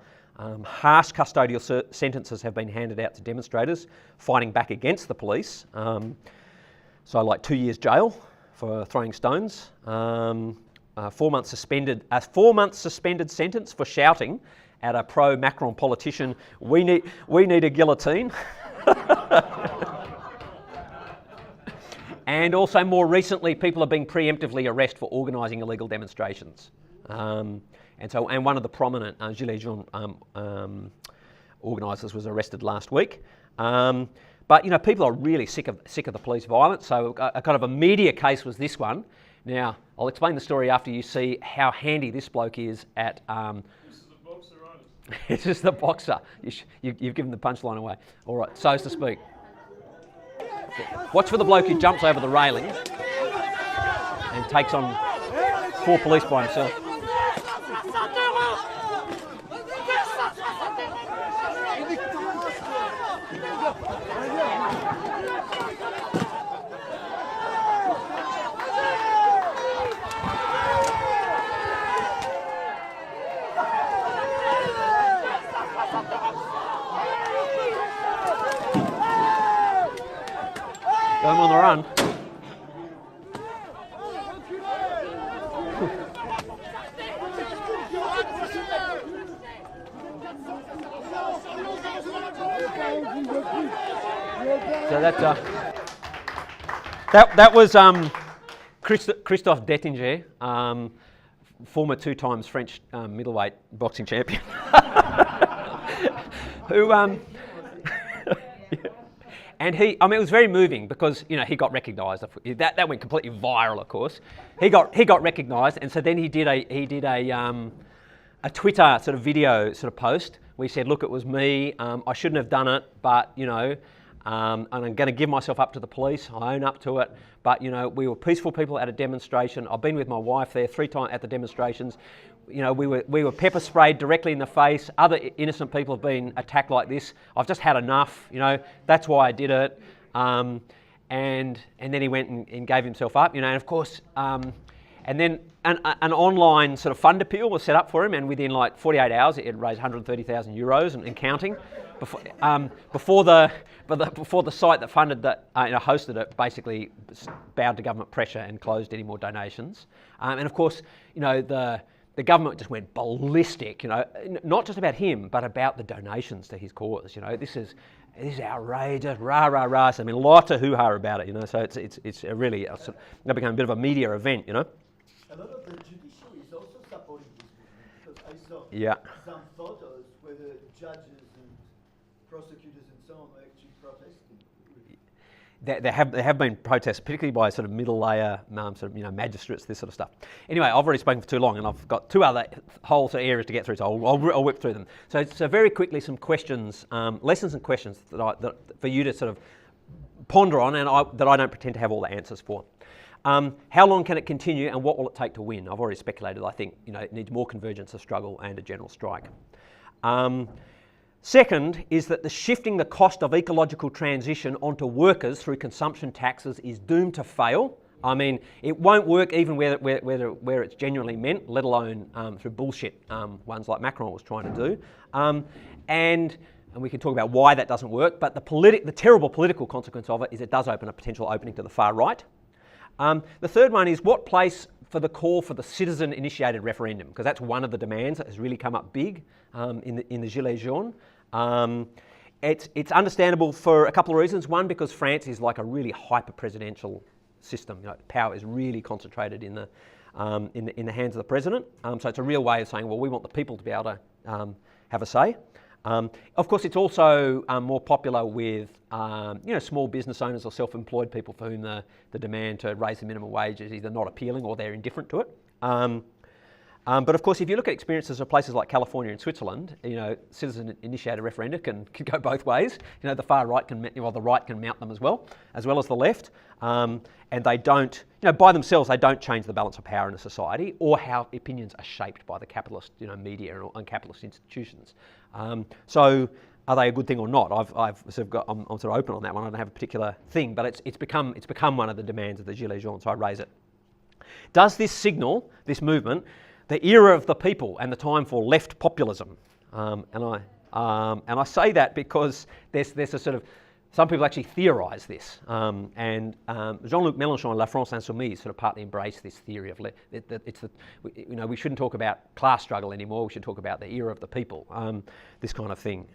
Harsh custodial sentences have been handed out to demonstrators fighting back against the police. So like 2 years jail for throwing stones. 4 months suspended. A 4 month suspended sentence for shouting at a pro-Macron politician, "We need a guillotine." And also more recently, people are being preemptively arrested for organising illegal demonstrations. And one of the prominent Gilets jaunes organisers was arrested last week. But you know, people are really sick of the police violence. So a kind of a media case was this one. Now I'll explain the story after you see how handy this bloke is at. This is the boxer, right? This is the boxer. You've given the punchline away. All right, so to speak. Watch for the bloke who jumps over the railing and takes on 4 police by himself. Got him on the run. So that was Christophe Dettinger, former 2 times French middleweight boxing champion, who and he, it was very moving because, you know, he got recognised. That went completely viral, of course. He got recognised, and so then he did a Twitter sort of video sort of post where he said, "Look, it was me. I shouldn't have done it, but you know, and I'm going to give myself up to the police. I own up to it. But you know, we were peaceful people at a demonstration. I've been with my wife there 3 times at the demonstrations. You know, we were pepper sprayed directly in the face. Other innocent people have been attacked like this. I've just had enough. You know, that's why I did it." And then he went and gave himself up. You know, and of course, and then an online sort of fund appeal was set up for him, and within like 48 hours, it raised 130,000 euros and counting. Before the site that funded that hosted it basically bowed to government pressure and closed any more donations. And of course, you know, the government just went ballistic. You know, not just about him, but about the donations to his cause. You know, this is outrageous, rah. So, I mean, lots of hoo-ha about it. You know, so it's a really it became a bit of a media event. You know. A lot of the judiciary is also supporting this movement, because I saw some photos where the judges and prosecutors and so on were actually protesting. there have been protests, particularly by sort of middle layer, magistrates, this sort of stuff. Anyway, I've already spoken for too long, and I've got two other whole sort of areas to get through, so I'll whip through them. So very quickly, some questions, lessons and questions that for you to sort of ponder on, and that I don't pretend to have all the answers for. How long can it continue, and what will it take to win? I've already speculated. I think it needs more convergence of struggle and a general strike. Second is that the shifting the cost of ecological transition onto workers through consumption taxes is doomed to fail. I mean, it won't work even where it's genuinely meant, let alone through bullshit ones like Macron was trying to do. And we can talk about why that doesn't work, but the terrible political consequence of it is it does open a potential opening to the far right. The third one is what place for the call for the citizen-initiated referendum, because that's one of the demands that has really come up big in the Gilets jaunes. It's understandable for a couple of reasons. One, because France is like a really hyper-presidential system. Power is really concentrated in the hands of the president. So it's a real way of saying, well, we want the people to be able to have a say. Of course, it's also more popular with small business owners or self-employed people for whom the demand to raise the minimum wage is either not appealing or they're indifferent to it. But of course, if you look at experiences of places like California and Switzerland, citizen-initiated referenda can go both ways. The far right the right can mount them as well as the left. And they don't, by themselves, they don't change the balance of power in a society or how opinions are shaped by the capitalist, media and capitalist institutions. So, are they a good thing or not? I'm sort of open on that one. I don't have a particular thing, but it's become one of the demands of the Gilets jaunes. So I raise it. Does this signal, this movement, the era of the people and the time for left populism? And I say that because there's a sort of, some people actually theorise this, and Jean-Luc Mélenchon and La France Insoumise sort of partly embrace this theory of we shouldn't talk about class struggle anymore. We should talk about the era of the people, this kind of thing.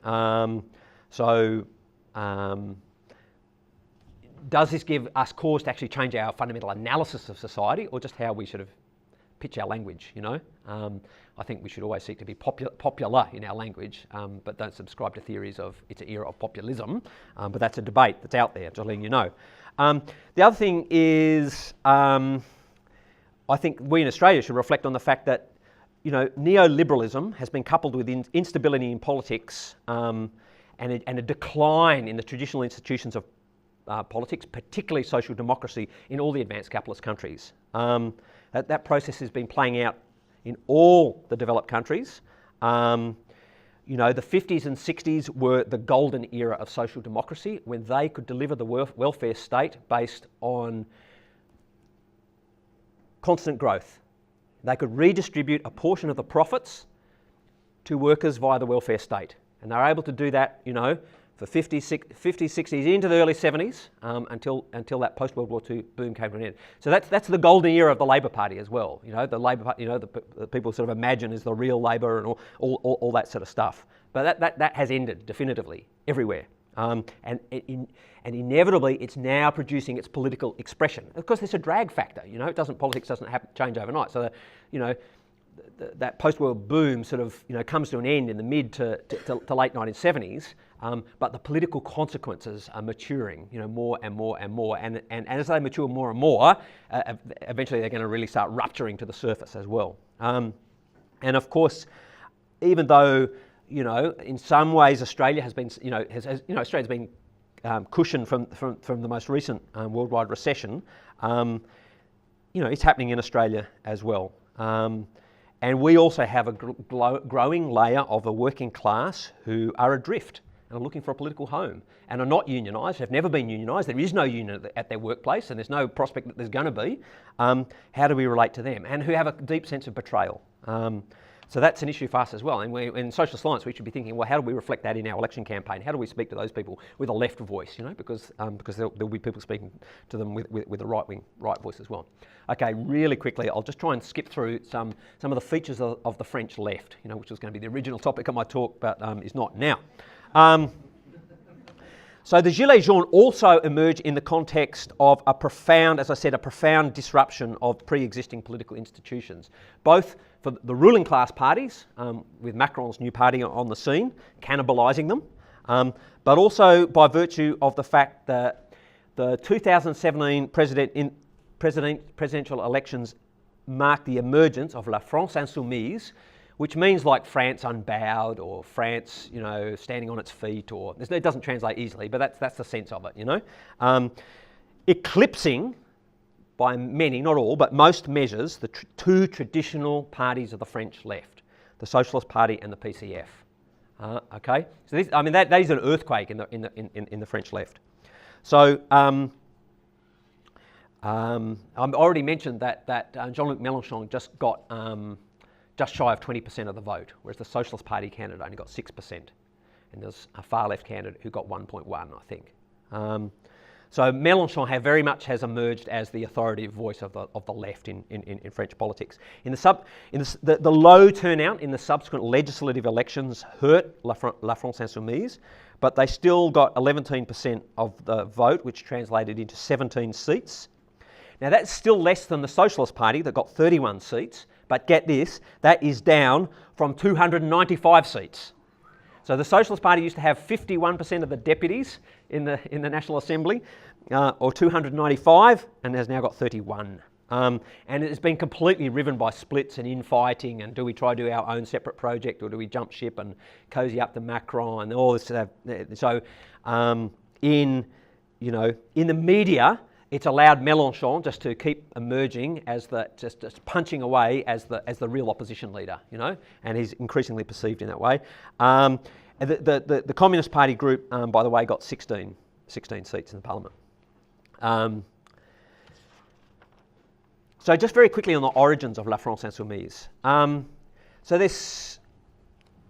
Does this give us cause to actually change our fundamental analysis of society, or just how we sort of pitch our language? I think we should always seek to be popular in our language, but don't subscribe to theories of it's an era of populism. But that's a debate that's out there, just letting you know. The other thing is, I think we in Australia should reflect on the fact that, neoliberalism has been coupled with instability in politics and a decline in the traditional institutions of politics, particularly social democracy, in all the advanced capitalist countries. That process has been playing out in all the developed countries. The 50s and 60s were the golden era of social democracy, when they could deliver the welfare state based on constant growth. They could redistribute a portion of the profits to workers via the welfare state. And they were able to do that, for 50s, 60s, into the early 70s, until that post-World War II boom came to an end. So that's the golden era of the Labor Party as well. The Labor Party, the people sort of imagine is the real Labor and all that sort of stuff. But that has ended definitively everywhere. And inevitably, it's now producing its political expression. Of course, there's a drag factor. Politics doesn't change overnight. So that post-war boom sort of comes to an end in the mid to late 1970s. But the political consequences are maturing, more and more and more. And as they mature more and more, eventually they're going to really start rupturing to the surface as well. And of course, even though, in some ways Australia has been, Australia's been cushioned from the most recent worldwide recession, it's happening in Australia as well. And we also have a growing layer of a working class who are adrift and are looking for a political home and are not unionised, have never been unionised. There is no union at their workplace, and there's no prospect that there's going to be. How do we relate to them? And who have a deep sense of betrayal. So that's an issue for us as well. And in Socialist Alliance, we should be thinking, well, how do we reflect that in our election campaign? How do we speak to those people with a left voice? Because there'll be people speaking to them with a right voice as well. Okay, really quickly, I'll just try and skip through some of the features of the French left, which was going to be the original topic of my talk, but is not now. So the Gilets jaunes also emerge in the context of a profound disruption of pre-existing political institutions, both for the ruling class parties, with Macron's new party on the scene, cannibalising them, but also by virtue of the fact that The 2017 presidential elections marked the emergence of La France Insoumise, which means like France unbowed or France, you know, standing on its feet, or it doesn't translate easily, but that's the sense of it, you know. Eclipsing by many, not all, but most measures, the two traditional parties of the French left, the Socialist Party and the PCF. Okay, so this, I mean, that is an earthquake in the French left. So I already mentioned that Jean-Luc Mélenchon just got just shy of 20% of the vote, whereas the Socialist Party candidate only got 6%, and there's a far left candidate who got 1.1, I think. So Mélenchon very much has emerged as the authoritative voice of the left in French politics. The low turnout in the subsequent legislative elections hurt La France Insoumise, but they still got 11% of the vote, which translated into 17 seats. Now that's still less than the Socialist Party that got 31 seats, but get this, that is down from 295 seats. So the Socialist Party used to have 51% of the deputies in the National Assembly, or 295, and has now got 31. And it has been completely riven by splits and infighting, and do we try to do our own separate project, or do we jump ship and cozy up to Macron and all this stuff. So in the media, it's allowed Mélenchon just to keep emerging as just punching away as the real opposition leader, you know, and he's increasingly perceived in that way. The Communist Party group, by the way, got 16 seats in the Parliament. So just very quickly on the origins of La France Insoumise. So there's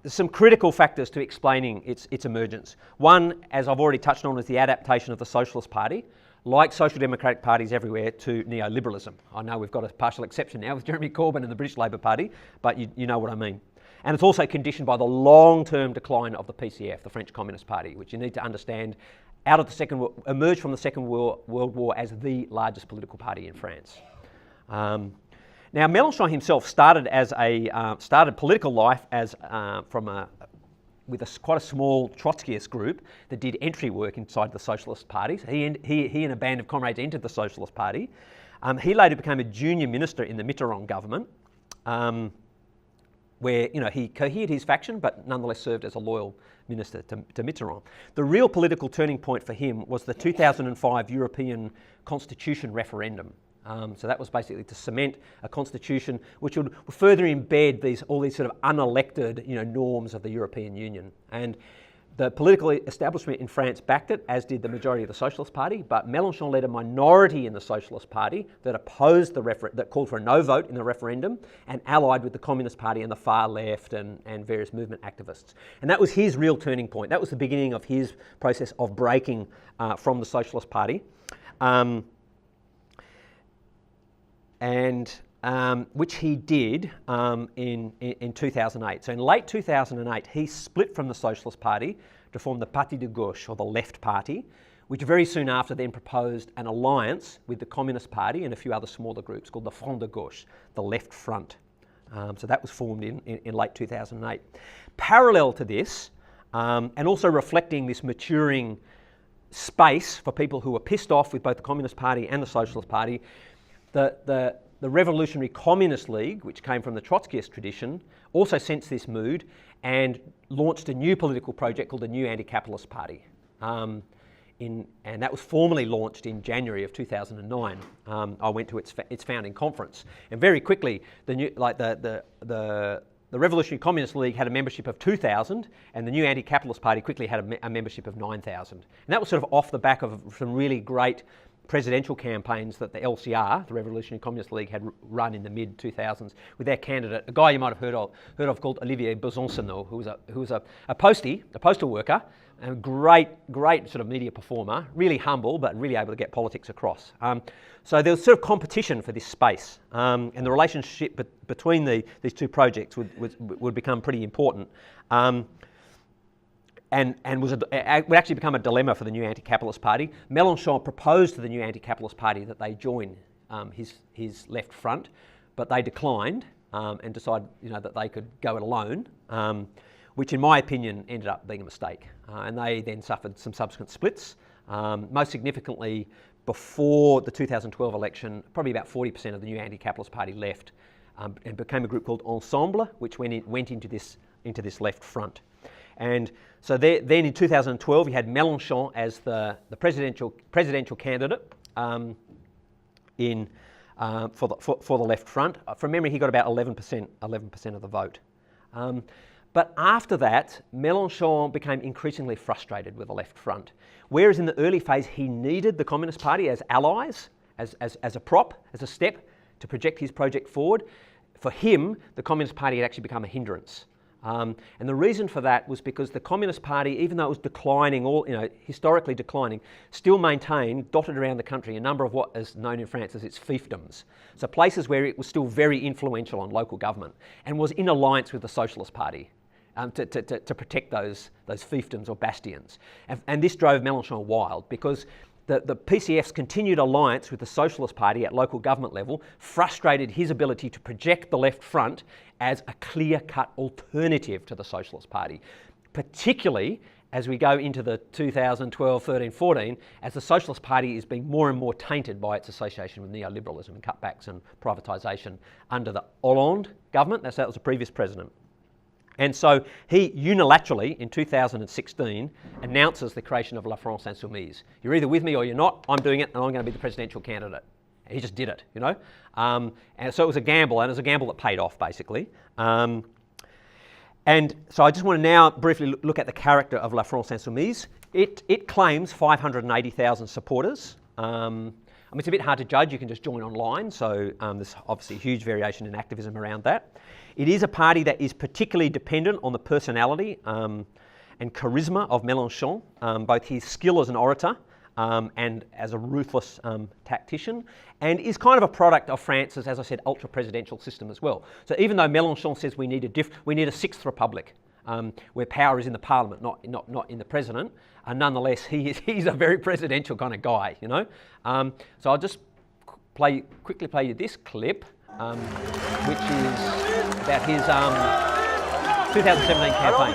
some critical factors to explaining its emergence. One, as I've already touched on, is the adaptation of the Socialist Party, like social democratic parties everywhere, to neoliberalism. I know we've got a partial exception now with Jeremy Corbyn and the British Labour Party, but you know what I mean. And it's also conditioned by the long-term decline of the PCF, the French Communist Party, which you need to understand emerged from the Second World War as the largest political party in France. Now Mélenchon himself started political life as with quite a small Trotskyist group that did entry work inside the Socialist parties. He and a band of comrades entered the Socialist Party. He later became a junior minister in the Mitterrand government, where he cohered his faction, but nonetheless served as a loyal minister to Mitterrand. The real political turning point for him was the 2005 European Constitution referendum. So that was basically to cement a constitution which would further embed all these sort of unelected, norms of the European Union. And the political establishment in France backed it, as did the majority of the Socialist Party. But Mélenchon led a minority in the Socialist Party that opposed that called for a no vote in the referendum, and allied with the Communist Party and the far left and various movement activists. And that was his real turning point. That was the beginning of his process of breaking from the Socialist Party. Which he did in 2008. So in late 2008, he split from the Socialist Party to form the Parti de Gauche, or the Left Party, which very soon after then proposed an alliance with the Communist Party and a few other smaller groups called the Front de Gauche, the Left Front. So that was formed in late 2008. Parallel to this, and also reflecting this maturing space for people who were pissed off with both the Communist Party and the Socialist Party, the Revolutionary Communist League, which came from the Trotskyist tradition, also sensed this mood and launched a new political project called the New Anti-Capitalist Party. And that was formally launched in January of 2009. I went to its founding conference, and very quickly, the Revolutionary Communist League had a membership of 2,000, and the New Anti-Capitalist Party quickly had a membership of 9,000. And that was sort of off the back of some really great presidential campaigns that the LCR, the Revolutionary Communist League, had run in the mid-2000s with their candidate, a guy you might have heard of called Olivier Besancenot, who was a postal worker, and a great sort of media performer, really humble but really able to get politics across. So there was sort of competition for this space, and the relationship between these two projects would become pretty important. And would actually become a dilemma for the New Anti-Capitalist Party. Mélenchon proposed to the New Anti-Capitalist Party that they join his left front, but they declined and decided that they could go it alone, which in my opinion ended up being a mistake. And they then suffered some subsequent splits Most significantly, before the 2012 election, probably about 40% of the new anti-capitalist party left and became a group called Ensemble, which went into this left front. And so then in 2012, you had Mélenchon as the presidential candidate for the left front. From memory, he got about 11% of the vote. But after that, Mélenchon became increasingly frustrated with the left front. Whereas in the early phase, he needed the Communist Party as allies, as a prop, as a step to project his project forward. For him, the Communist Party had actually become a hindrance. And the reason for that was because the Communist Party, even though it was declining, historically declining, still maintained, dotted around the country, a number of what is known in France as its fiefdoms. So places where it was still very influential on local government and was in alliance with the Socialist Party to protect those fiefdoms or bastions. And this drove Mélenchon wild because the PCF's continued alliance with the Socialist Party at local government level frustrated his ability to project the left front as a clear-cut alternative to the Socialist Party, particularly as we go into the 2012, 13, 14, as the Socialist Party is being more and more tainted by its association with neoliberalism and cutbacks and privatisation under the Hollande government. That was the previous president. And so he unilaterally, in 2016, announces the creation of La France Insoumise. You're either with me or you're not. I'm doing it, and I'm going to be the presidential candidate. And he just did it, And so it was a gamble, and it was a gamble that paid off, basically. And so I just want to now briefly look at the character of La France Insoumise. It claims 580,000 supporters. It's a bit hard to judge. You can just join online, so there's obviously a huge variation in activism around that. It is a party that is particularly dependent on the personality and charisma of Mélenchon, both his skill as an orator and as a ruthless tactician, and is kind of a product of France's, as I said, ultra-presidential system as well. So even though Mélenchon says we need a sixth republic, where power is in the parliament, not in the president, nonetheless he's a very presidential kind of guy, So I'll just quickly play you this clip, which is about his 2017 campaign.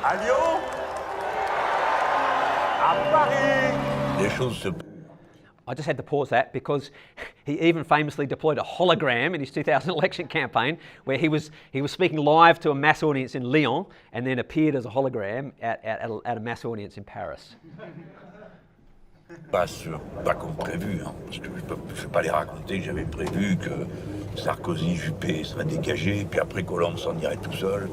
À Lyon, à Paris. Les choses se... I just had to pause that because he even famously deployed a hologram in his 2000 election campaign where he was speaking live to a mass audience in Lyon and then appeared as a hologram at a mass audience in Paris. Pas comme prévu, parce que je ne vais pas les raconter que j'avais prévu que Sarkozy, Juppé seraient dégagés, puis après Hollande s'en irait tout seul,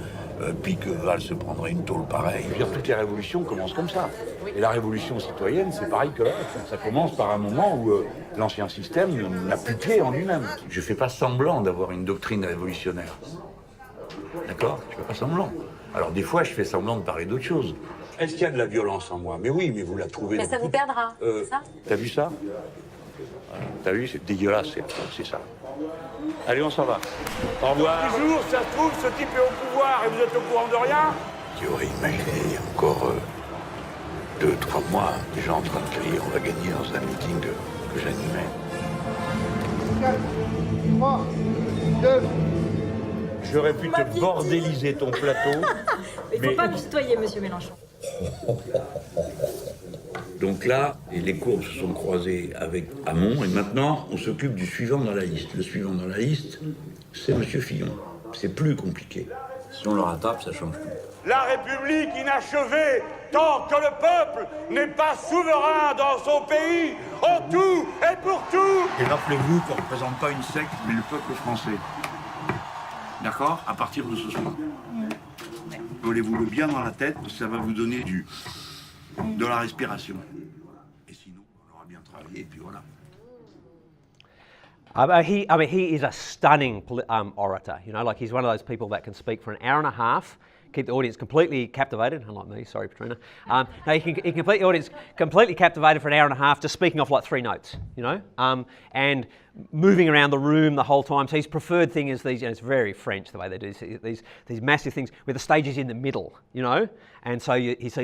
puis que Valls se prendrait une tôle pareille. Je veux dire, toutes les révolutions commencent comme ça. Et la révolution citoyenne, c'est pareil que là. Ça commence par un moment où l'ancien système n'a plus pied en lui-même. Je ne fais pas semblant d'avoir une doctrine révolutionnaire. D'accord ? Je ne fais pas semblant. Alors des fois, je fais semblant de parler d'autre chose. Est-ce qu'il y a de la violence en moi? Mais oui, mais vous la trouvez... Mais ça vous perdra, c'est ça? T'as vu ça? T'as vu? C'est dégueulasse, c'est ça. Allez, on s'en va. Au revoir. Toujours, ça se trouve, ce type est au pouvoir et vous êtes au courant de rien? Qui aurait imaginé il y a encore 2-3 mois, des gens en train de crier on va gagner dans un meeting que j'animais. 3, 2... J'aurais pu te bordéliser ton plateau. Il ne faut pas me tutoyer, monsieur Mélenchon. Donc là, les courbes se sont croisées avec Hamon, et maintenant, on s'occupe du suivant dans la liste. Le suivant dans la liste, c'est monsieur Fillon. C'est plus compliqué. Si on le rattrape, ça change tout. La République inachevée, tant que le peuple n'est pas souverain dans son pays, en tout et pour tout. Et rappelez-vous qu'on ne représente pas une secte, mais le peuple français. D'accord? À partir de ce soir. Collez-vous-le bien dans la tête, ça va vous donner de la respiration. Et sinon, on aura bien travaillé, et puis voilà. He is a stunning orator. Like he's one of those people that can speak for an hour and a half, keep the audience completely captivated, unlike me, sorry Petrina. No, he can keep the audience completely captivated for an hour and a half, just speaking off like 3 notes, and moving around the room the whole time. So his preferred thing is these, it's very French the way they do these massive things where the stage is in the middle, and so he's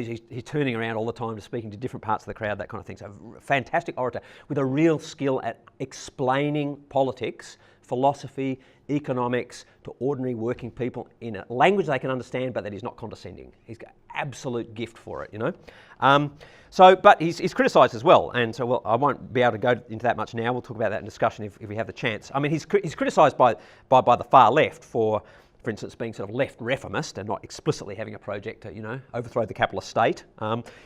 turning around all the time, speaking to different parts of the crowd, that kind of thing. So fantastic orator with a real skill at explaining politics philosophy, economics to ordinary working people in a language they can understand, but that he's not condescending. He's got absolute gift for it, you know. But he's criticised as well, and so well, I won't be able to go into that much now. We'll talk about that in discussion if we have the chance. I mean, he's criticised by the far left for instance, being sort of left reformist and not explicitly having a project to, you know, overthrow the capitalist state.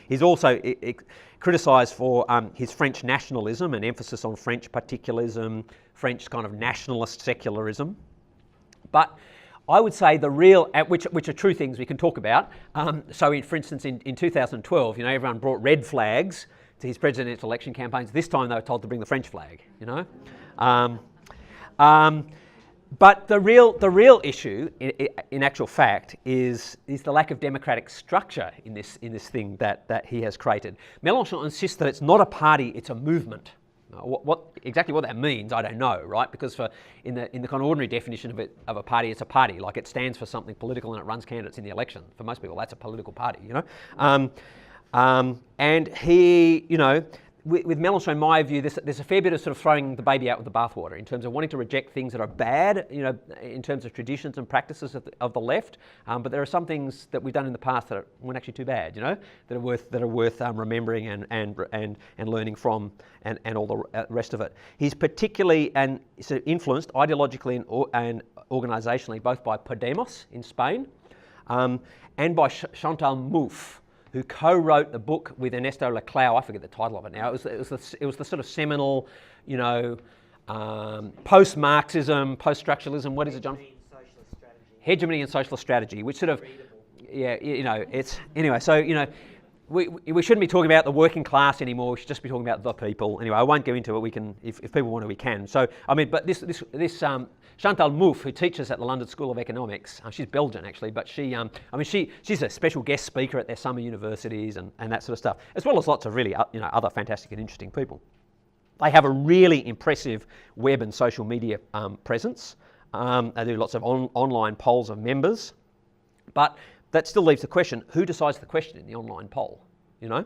He's also criticised for his French nationalism and emphasis on French particularism, French kind of nationalist secularism. But I would say the real, which are true things we can talk about. For instance, in 2012, you know, everyone brought red flags to his presidential election campaigns. This time they were told to bring the French flag, you know. But the real issue, in actual fact, is the lack of democratic structure in this thing that he has created. Mélenchon insists that it's not a party, it's a movement. Exactly what that means, I don't know, right? Because in the kind of ordinary definition of a party, it's a party. Like, it stands for something political and it runs candidates in the election. For most people, that's a political party, you know. And he, you know, with Mélenchon, in my view, there's a fair bit of sort of throwing the baby out with the bathwater in terms of wanting to reject things that are bad, you know, in terms of traditions and practices of the left. But there are some things that we've done in the past that weren't actually too bad, you know, that are worth remembering and learning from, and all the rest of it. He's particularly sort of influenced ideologically and organisationally both by Podemos in Spain and by Chantal Mouffe, who co-wrote the book with Ernesto Laclau. I forget the title of it now. It was the sort of seminal, you know, post-Marxism, post-structuralism. What is it, John? Hegemony and Socialist Strategy, which sort of, yeah, you know, it's anyway. So, you know, we shouldn't be talking about the working class anymore. We should just be talking about the people. Anyway, I won't go into it. We can, if people want to, we can. So, I mean, but this Chantal Mouffe, who teaches at the London School of Economics, she's Belgian actually, but she's a special guest speaker at their summer universities and that sort of stuff, as well as lots of really, you know, other fantastic and interesting people. They have a really impressive web and social media presence. They do lots of online polls of members, but that still leaves the question, who decides the question in the online poll, you know?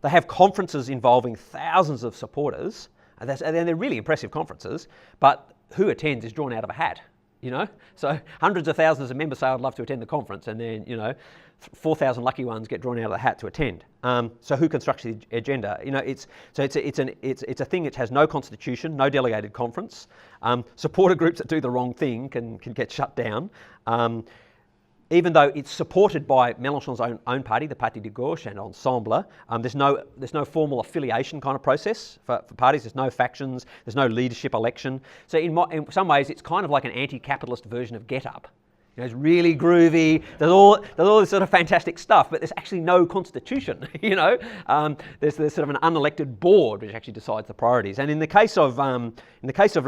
They have conferences involving thousands of supporters, and they're really impressive conferences, but who attends is drawn out of a hat, you know? So hundreds of thousands of members say, I'd love to attend the conference, and then, you know, 4,000 lucky ones get drawn out of the hat to attend. So who constructs the agenda? You know, it's a thing which has no constitution, no delegated conference. Supporter groups that do the wrong thing can get shut down. Even though it's supported by Mélenchon's own party, the Parti de Gauche and Ensemble, there's no formal affiliation kind of process for parties. There's no factions. There's no leadership election. So in some ways, it's kind of like an anti-capitalist version of Get Up. You know, it's really groovy. There's all this sort of fantastic stuff, but there's actually no constitution. You know, there's sort of an unelected board which actually decides the priorities. And in the case of La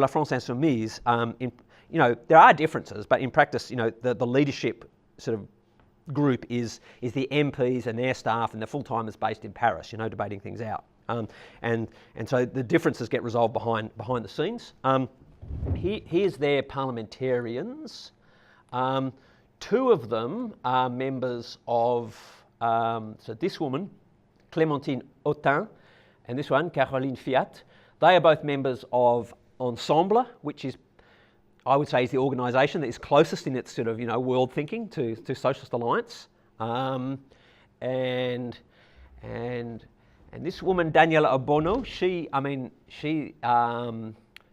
France Insoumise, you know, there are differences, but in practice, you know, the leadership sort of group is the MPs and their staff and the full-timers based in Paris, you know, debating things out. And so the differences get resolved behind the scenes. Here's their parliamentarians. Two of them are members of, so this woman, Clémentine Autain, and this one, Caroline Fiat. They are both members of Ensemble, which is, I would say, is the organisation that is closest in its sort of, you know, world thinking to Socialist Alliance. And this woman, Daniela Obono,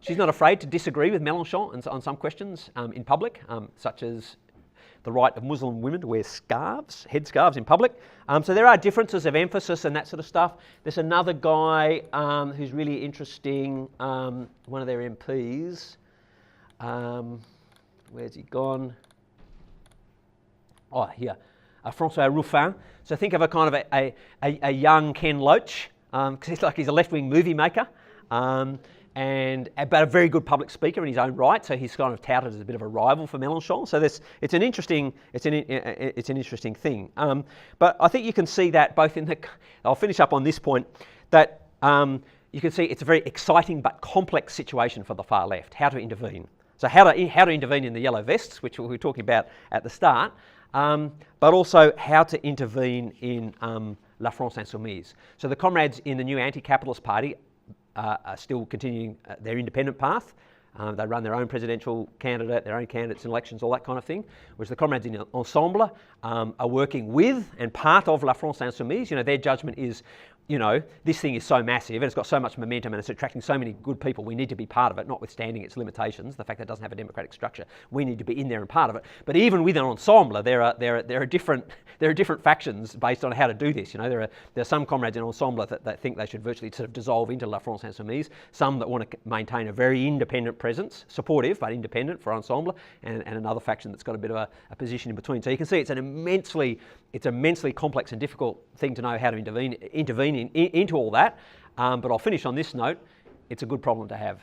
she's not afraid to disagree with Mélenchon on some questions in public, such as the right of Muslim women to wear scarves, headscarves in public. So there are differences of emphasis and that sort of stuff. There's another guy who's really interesting, one of their MPs. Where's he gone? Oh, here. Francois Truffaut. So think of a kind of a young Ken Loach, because he's a left-wing movie maker, but a very good public speaker in his own right. So he's kind of touted as a bit of a rival for Mélenchon. So it's an interesting thing. But I think you can see that both in the. I'll finish up on this point that you can see it's a very exciting but complex situation for the far left. How to intervene. So how to intervene in the yellow vests, which we were talking about at the start, but also how to intervene in La France Insoumise. So the comrades in the new anti-capitalist party are still continuing their independent path. They run their own presidential candidate, their own candidates in elections, all that kind of thing. Whereas the comrades in Ensemble are working with and part of La France Insoumise. You know, their judgment is, you know, this thing is so massive and it's got so much momentum and it's attracting so many good people. We need to be part of it, notwithstanding its limitations, the fact that it doesn't have a democratic structure. We need to be in there and part of it. But even within Ensemble, there are different factions based on how to do this. You know, there are some comrades in Ensemble that think they should virtually sort of dissolve into La France Insoumise. Some that want to maintain a very independent presence, supportive but independent for Ensemble, and another faction that's got a bit of a position in between. So you can see it's an immensely complex and difficult thing to know how to intervene into all that. But I'll finish on this note. It's a good problem to have.